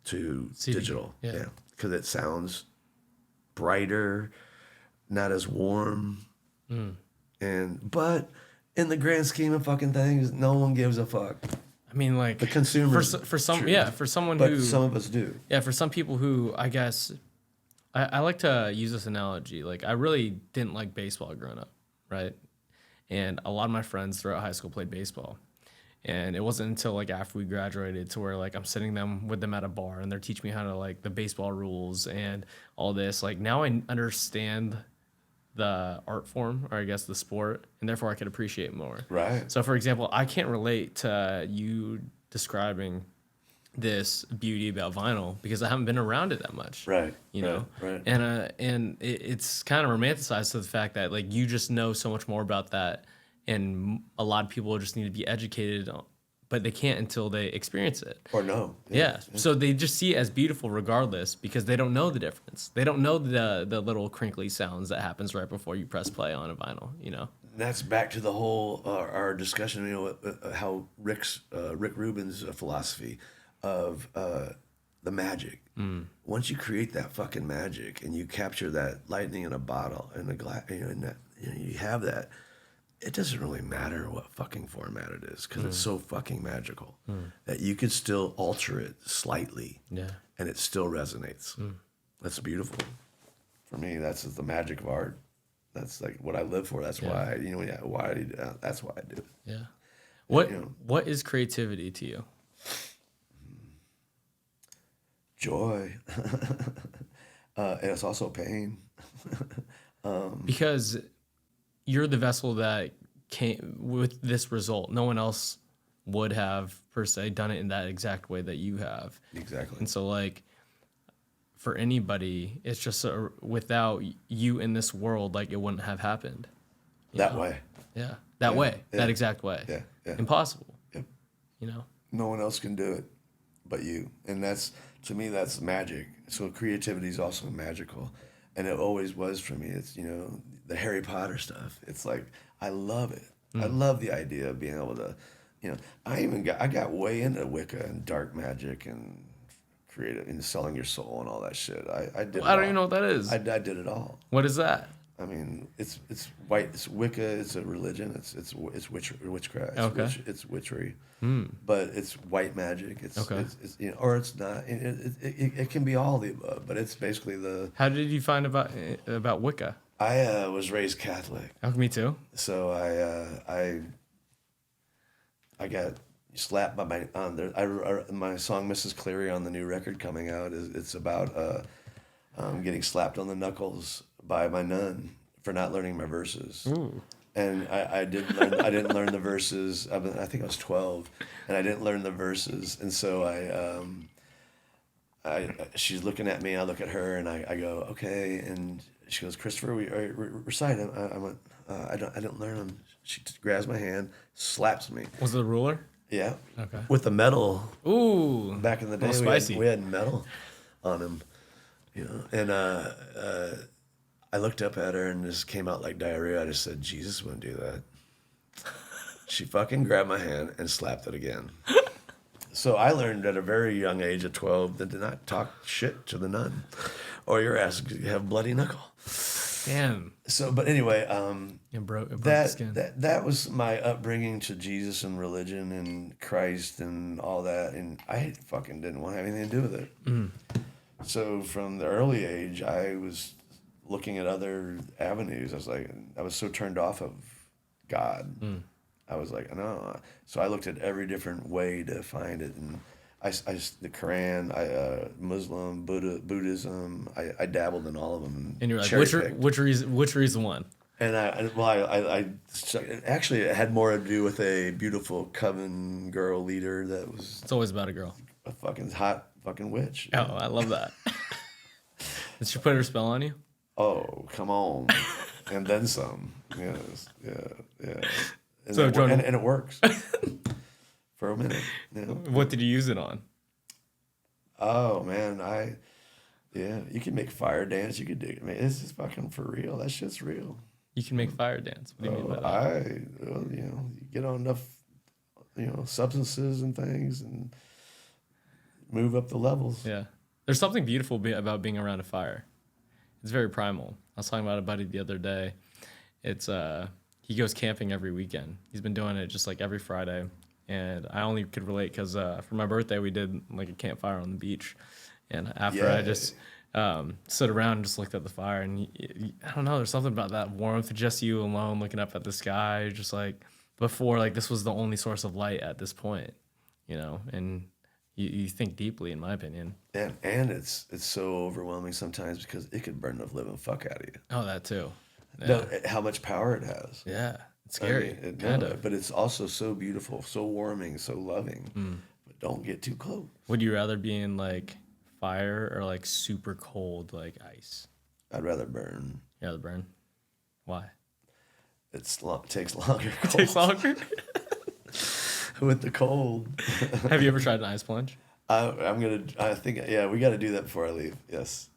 to CD. digital. Yeah. Because it sounds brighter, not as warm. But in the grand scheme of fucking things, no one gives a fuck. I mean, like The consumer. for some, true. yeah, for someone But who, some of us do. yeah, for some people who, I guess, I like to use this analogy. Like, I really didn't like baseball growing up, right? And a lot of my friends throughout high school played baseball. And it wasn't until like after we graduated to where like I'm sitting with them at a bar and they're teaching me how to like the baseball rules and all this. Like now I understand the art form, or I guess the sport, and therefore I could appreciate it more. Right. So for example, I can't relate to you describing this beauty about vinyl because I haven't been around it that much. Right. You know? Right. And it's kind of romanticized to the fact that like you just know so much more about that, and a lot of people just need to be educated on, but they can't until they experience it. Or no. Yeah. So they just see it as beautiful regardless because they don't know the difference. They don't know the little crinkly sounds that happens right before you press play on a vinyl, That's back to the whole our discussion, how Rick Rubin's philosophy of the magic. Once you create that fucking magic and you capture that lightning in a bottle and a glass, you have that. It doesn't really matter what fucking format it is because it's so fucking magical that you could still alter it slightly, and it still resonates. That's beautiful. For me, that's the magic of art. That's like what I live for. That's why that's why I do it. Yeah. What is creativity to you? Joy. And it's also pain. Because you're the vessel that came with this result. No one else would have, per se, done it in that exact way that you have. Exactly. And so, like, for anybody, it's just without you in this world, like, it wouldn't have happened. That way. Yeah. That way. Yeah. That exact way. Yeah. Impossible. Yep. No one else can do it but you. And that's, to me, that's magic. So creativity is also magical. And it always was for me. It's, the Harry Potter stuff. It's like, I love it. I love the idea of being able to, I got way into Wicca and dark magic and creative and selling your soul and all that shit. I did. I don't even know what that is. I did it all. What is that? I mean, it's white. It's Wicca. It's a religion. It's witchcraft. Okay. It's witchery. But it's white magic. It's or it's not. It can be all the above. But it's basically the. How did you find about Wicca? I was raised Catholic. Oh, me too. So I got slapped by my my song Mrs. Cleary on the new record coming out it's about getting slapped on the knuckles by my nun for not learning my verses. Ooh. And I didn't learn the verses. I think I was 12, and I didn't learn the verses. And so she's looking at me. I look at her, and I go, okay. And she goes, Christopher, recite them. I went, I didn't learn them. She grabs my hand, slaps me. Was it a ruler? Yeah. Okay. With the metal. Ooh. Back in the day, spicy. we had metal on him, And I looked up at her and just came out like diarrhea. I just said, Jesus wouldn't do that. She fucking grabbed my hand and slapped it again. So I learned at a very young age of 12 that to not talk shit to the nun, or your ass could have bloody knuckle. Damn. So, but anyway, it broke the skin. That was my upbringing to Jesus and religion and Christ and all that, and I fucking didn't want to have anything to do with it. So from the early age, I was looking at other avenues. I was so turned off of God. I was like, no. So I looked at every different way to find it, and the Quran, Muslim, Buddhism. I dabbled in all of them. And you're like, which is the one? And I actually it had more to do with a beautiful coven girl leader that was. It's always about a girl. A fucking hot fucking witch. Oh, I love that. Did she put her spell on you? Oh, come on, and then some. Yes, yeah. And so and it works for a minute. What did you use it on? Oh man, Yeah, you can make fire dance. You could do. I mean, this is fucking for real. That shit's real. You can make fire dance. What do you mean by that? Well, you get on enough, substances and things, and move up the levels. Yeah. There's something beautiful about being around a fire. It's very primal. I was talking about a buddy the other day. It's he goes camping every weekend. He's been doing it just like every Friday, and I only could relate because for my birthday we did like a campfire on the beach, and after I just stood around and just looked at the fire, and I don't know, there's something about that warmth, just you alone looking up at the sky, just like before, like this was the only source of light at this point, and you think deeply, in my opinion. And it's so overwhelming sometimes because it could burn the living fuck out of you. Oh, that too. Yeah. No, how much power it has. Yeah, it's scary. Kind of. But it's also so beautiful, so warming, so loving. But don't get too close. Would you rather be in like fire or like super cold like ice? I'd rather burn. You'd rather burn? Why? Takes longer. It takes longer? With the cold. Have you ever tried an ice plunge? I think we got to do that before I leave. Yes.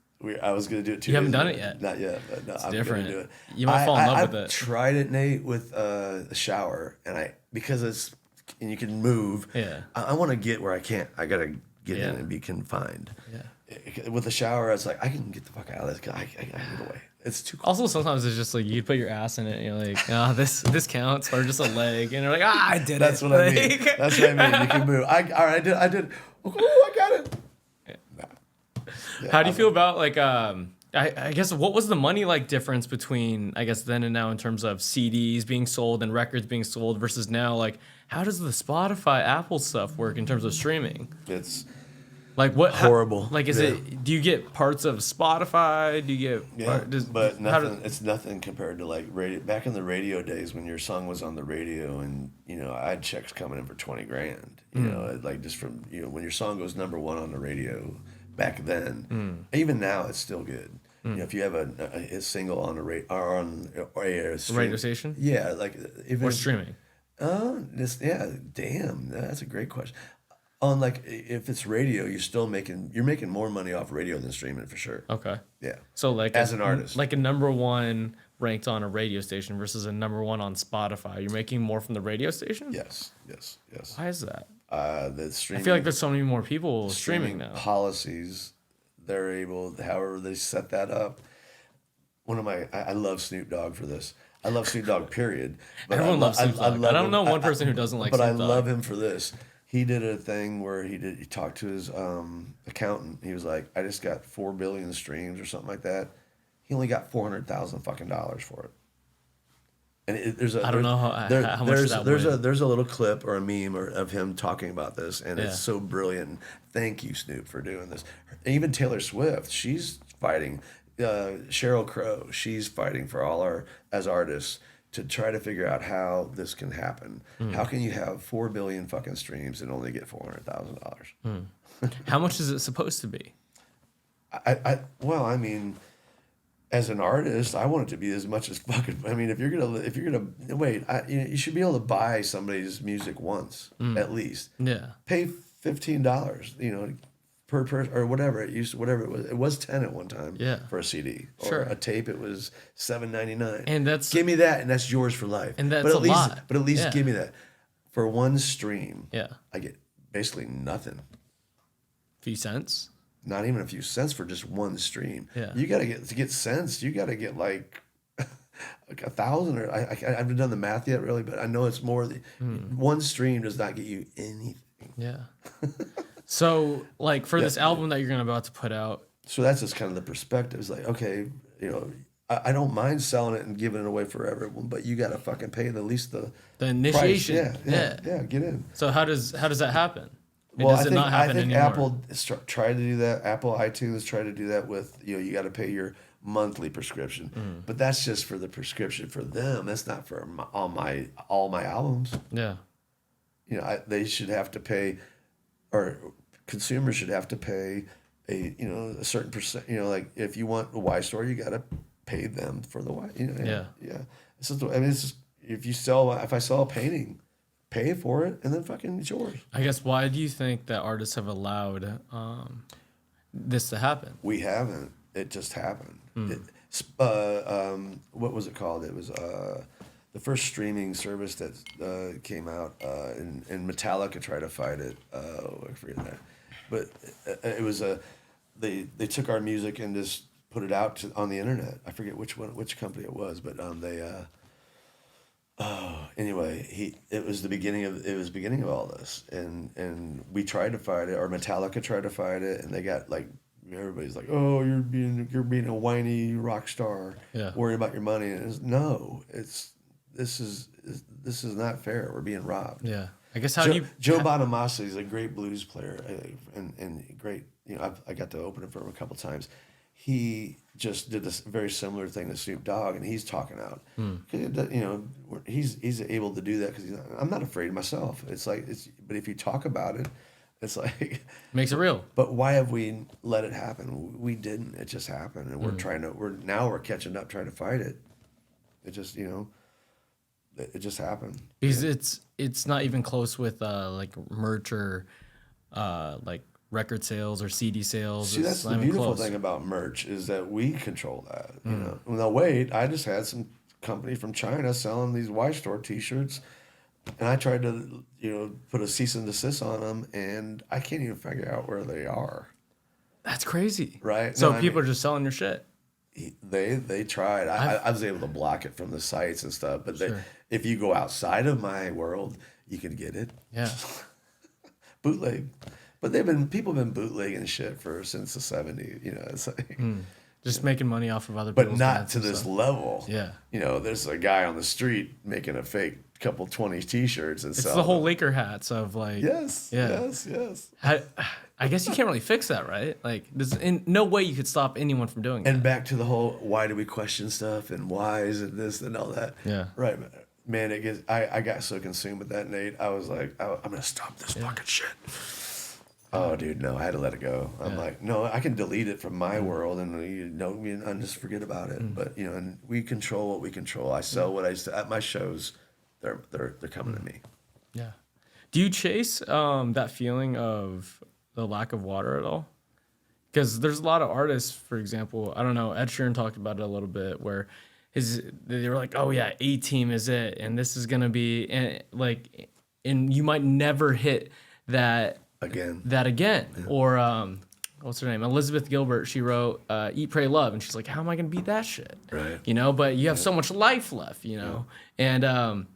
I was going to do it 2 days. You haven't done it yet? Not yet, but no, it's I'm different. Gonna do it. You might fall in love with it. I tried it, Nate, with a shower, and because you can move. Yeah. I want to get where I can't. I got to get in and be confined. Yeah. With the shower, it's like I can get the fuck out of this. I can get away. It's too cold. Also, sometimes it's just like you put your ass in it, and you're like, oh, this counts, or just a leg, and you're like, I did That's it. What I mean. That's what I mean. You can move. I did. Oh, I got it. Yeah. Nah. Yeah, How do you feel about like I guess what was the money like difference between I guess then and now in terms of CDs being sold and records being sold versus now? Like, how does the Spotify, Apple stuff work in terms of streaming? It's like what horrible. Is it? Do you get parts of Spotify? Do you get? But nothing. It's nothing compared to like radio. Back in the radio days when your song was on the radio, and I had checks coming in for $20,000. Like just from when your song goes number one on the radio. Back then, even now, it's still good. If you have a single on a radio station, like even or streaming. Damn, that's a great question. On like if it's radio, you're making more money off radio than streaming for sure. Okay. Yeah. So like as an artist, like a number one ranked on a radio station versus a number one on Spotify, you're making more from the radio station. Yes. Why is that? The streaming. I feel like there's so many more people streaming now. Policies, they're able, however they set that up. I love Snoop Dogg for this. I love Snoop Dogg, period. But Everyone loves Snoop Dogg. I don't know one person who doesn't like Snoop Dogg. But I love him for this. He did a thing where he talked to his accountant. He was like, I just got 4 billion streams or something like that. He only got $400,000 fucking dollars for it. And I don't know how much that there's a little clip or a meme of him talking about this, and it's so brilliant. Thank you, Snoop, for doing this. And even Taylor Swift, she's fighting. Sheryl Crow, she's fighting for as artists to try to figure out how this can happen. How can you have 4 billion fucking streams and only get $400,000? How much is it supposed to be? I mean. As an artist, I want it to be as much as fucking. I mean, if you're gonna wait, you should be able to buy somebody's music once at least. Yeah. Pay $15, per person or whatever it used. Whatever it was. It was 10 at one time. Yeah. For a CD. Sure. Or a tape, it was $7.99. And give me that, and that's yours for life. And that's lot. But at least give me that for one stream. Yeah. I get basically nothing. Few cents. Not even a few cents for just one stream. Yeah. You got to get cents. You got to get like 1,000 or I haven't done the math yet really, but I know it's more. One stream does not get you anything. Yeah. So like for this album that you're about to put out. So that's just kind of the perspective. It's like, okay, I don't mind selling it and giving it away for everyone, but you got to fucking pay at least the initiation. Price. Yeah, get in. So how does that happen? Well, I think Apple tried to do that. Apple iTunes tried to do that with you got to pay your monthly prescription, but that's just for the prescription for them. That's not for all my albums. Yeah, they should have to pay, or consumers should have to pay a certain percent. Like if you want a Y store, you got to pay them for the Y. Yeah. It's just, it's just, if I sell a painting. Pay for it, and then fucking it's yours. I guess why do you think that artists have allowed this to happen? We haven't. It just happened. What was it called? It was the first streaming service that came out, and Metallica tried to fight it. I forget that, but it was they took our music and just put it out on the internet. I forget which company it was, but anyway, it was beginning of all this, and we tried to fight it, or Metallica tried to fight it, and they got like, everybody's like, oh, you're being a whiny rock star, worry about your money, and this is not fair. We're being robbed. Yeah, I guess Joe Bonamassa is a great blues player, and great. I got to open it for him a couple times. He just did this very similar thing to Snoop Dogg, and he's talking out. He's able to do that because I'm not afraid myself. But if you talk about it, it's like makes it real. But why have we let it happen? We didn't. It just happened, and we're catching up, trying to fight it. It just it just happened. Because it's not even close with like merch or like record sales or CD sales. See, that's the beautiful thing about merch is that we control that. You know. Now wait, I just had some company from China selling these Y Store T-shirts, and I tried to put a cease and desist on them, and I can't even figure out where they are. That's crazy, right? So people are just selling your shit. They tried. I was able to block it from the sites and stuff, but if you go outside of my world, you can get it. Yeah, bootleg. But people have been bootlegging shit since the 70s. It's like just making money off of other people's but not to this level. Yeah. There's a guy on the street making a fake couple 20 T-shirts and it's the whole Laker hats of like. Yes. I guess you can't really fix that, right? Like, there's no way you could stop anyone from doing and that. Back to the whole why do we question stuff and why is it this and all that. Yeah. Right. Man, I got so consumed with that, Nate. I was like, I'm gonna stop this fucking shit. Oh, dude, no, I had to let it go. I'm like, no, I can delete it from my world and just forget about it. But and we control what we control. I sell what I sell at my shows. They're coming to me. Yeah. Do you chase that feeling of the lack of water at all? Because there's a lot of artists, for example, I don't know, Ed Sheeran talked about it a little bit, where they were like, oh yeah, A-Team is it, and this is gonna be, and you might never hit that again. Yeah. Or what's her name? Elizabeth Gilbert. She wrote Eat, Pray, Love, and she's like, how am I gonna beat that shit? Right. But you have so much life left, and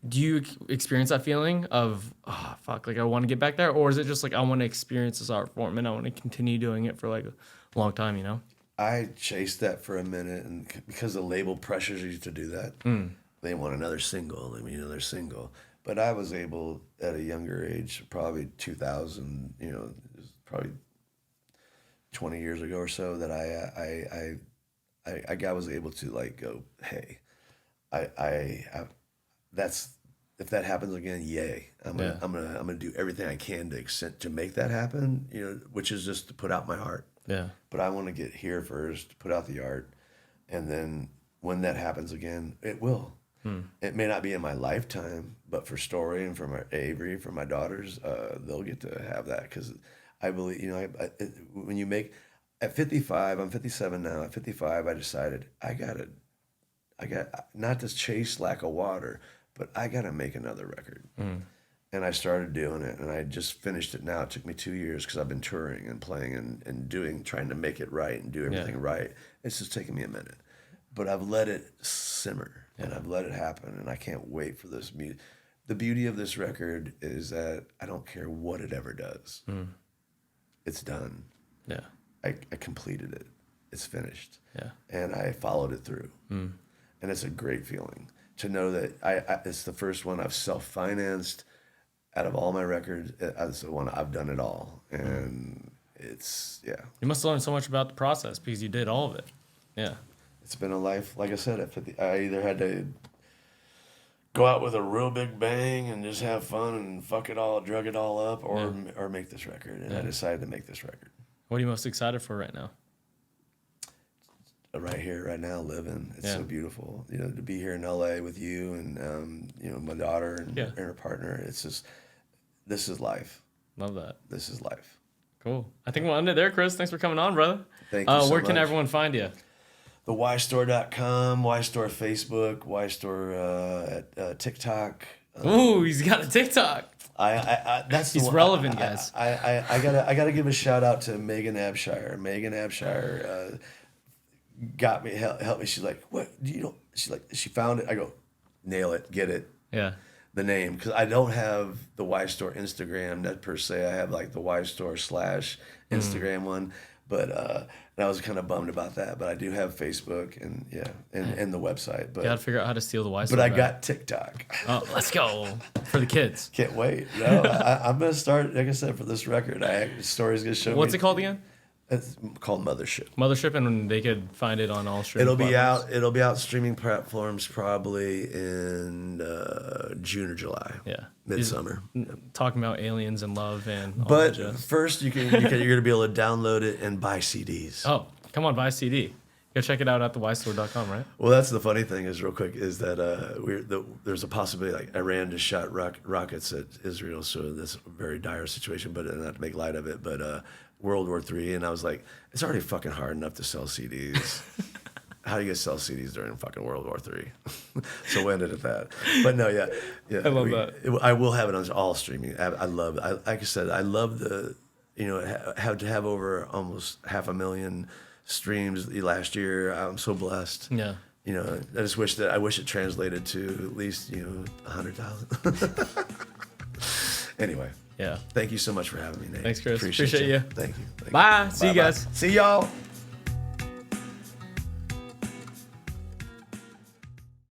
do you experience that feeling of, oh, fuck, like I want to get back there? Or is it just like, I want to experience this art form and I want to continue doing it for like a long time, I chased that for a minute, and because the label pressures you to do that, they want another single, another single. But I was able at a younger age, probably 2000, probably 20 years ago or so, that I was able to like go, hey, if that happens again, yay! I'm gonna do everything I can to make that happen. Which is just to put out my art. Yeah. But I want to get here first, put out the art, and then when that happens again, it will. It may not be in my lifetime, but for Story and for my Avery, for my daughters, they'll get to have that, because I believe when you make at 55, I'm 57 now. At 55, I decided I got not to chase lack of water, but I got to make another record. And I started doing it, and I just finished it now. It took me 2 years because I've been touring and playing and trying to make it right and do everything right. It's just taking me a minute. But I've let it simmer, and I've let it happen, and I can't wait for this music. The beauty of this record is that I don't care what it ever does. It's done. Yeah. I completed it. It's finished. Yeah. And I followed it through. And it's a great feeling to know that it's the first one I've self-financed. Out of all my records, it's the one I've done it all. And it's, You must have learned so much about the process because you did all of it. Yeah. It's been a life, like I said, at 50, I either had to go out with a real big bang and just have fun and fuck it all, drug it all up, or make this record. And I decided to make this record. What are you most excited for right now? Right here, right now, living. It's so beautiful. To be here in LA with you and my daughter and her partner. It's just, this is life. Love that. This is life. Cool. I think we'll end it there, Chris. Thanks for coming on, brother. Thank you so Where can much. everyone find you? TheYStore.com, YStore Facebook, YStore at TikTok. Ooh, he's got a TikTok. That's He's relevant, guys. I gotta give a shout out to Megan Abshire. Megan Abshire got me, helped me. She's like, what do you know? She's like, she found it. I go, nail it, get it. Yeah. The name, because I don't have the YStore Instagram net per se. I have like the YStore / Instagram one, but and I was kind of bummed about that. But I do have Facebook and and the website. But You gotta figure out how to steal the Wi-Fi. but I got TikTok. Oh, let's go for the kids. Can't wait. No, I'm gonna start. Like I said, for this record, Story's gonna show me. What's it called again? It's called Mothership. Mothership, and they could find it on all streaming platforms. It'll be out streaming platforms probably in June or July. Yeah. Midsummer. Talking about aliens and love and all But that jazz. first, you're gonna be able to download it and buy CDs. Oh, come on, buy a CD. Go check it out at thewistore.com, right? Well, that's the funny thing is, real quick, is that there's a possibility, like Iran just shot rockets at Israel, so this very dire situation, but not to make light of it, but World War III, and I was like, it's already fucking hard enough to sell CDs. How do you guys sell CDs during fucking World War III? So we ended at that. But no, yeah. I love that. I will have it on all streaming. I love it. Like I said, I love the, have to have over almost 500,000 streams last year. I'm so blessed. Yeah. I just wish it translated to at least 100,000. Anyway. Yeah. Thank you so much for having me, Nate. Thanks, Chris. Appreciate you. Thank you. Bye. See you guys. See y'all.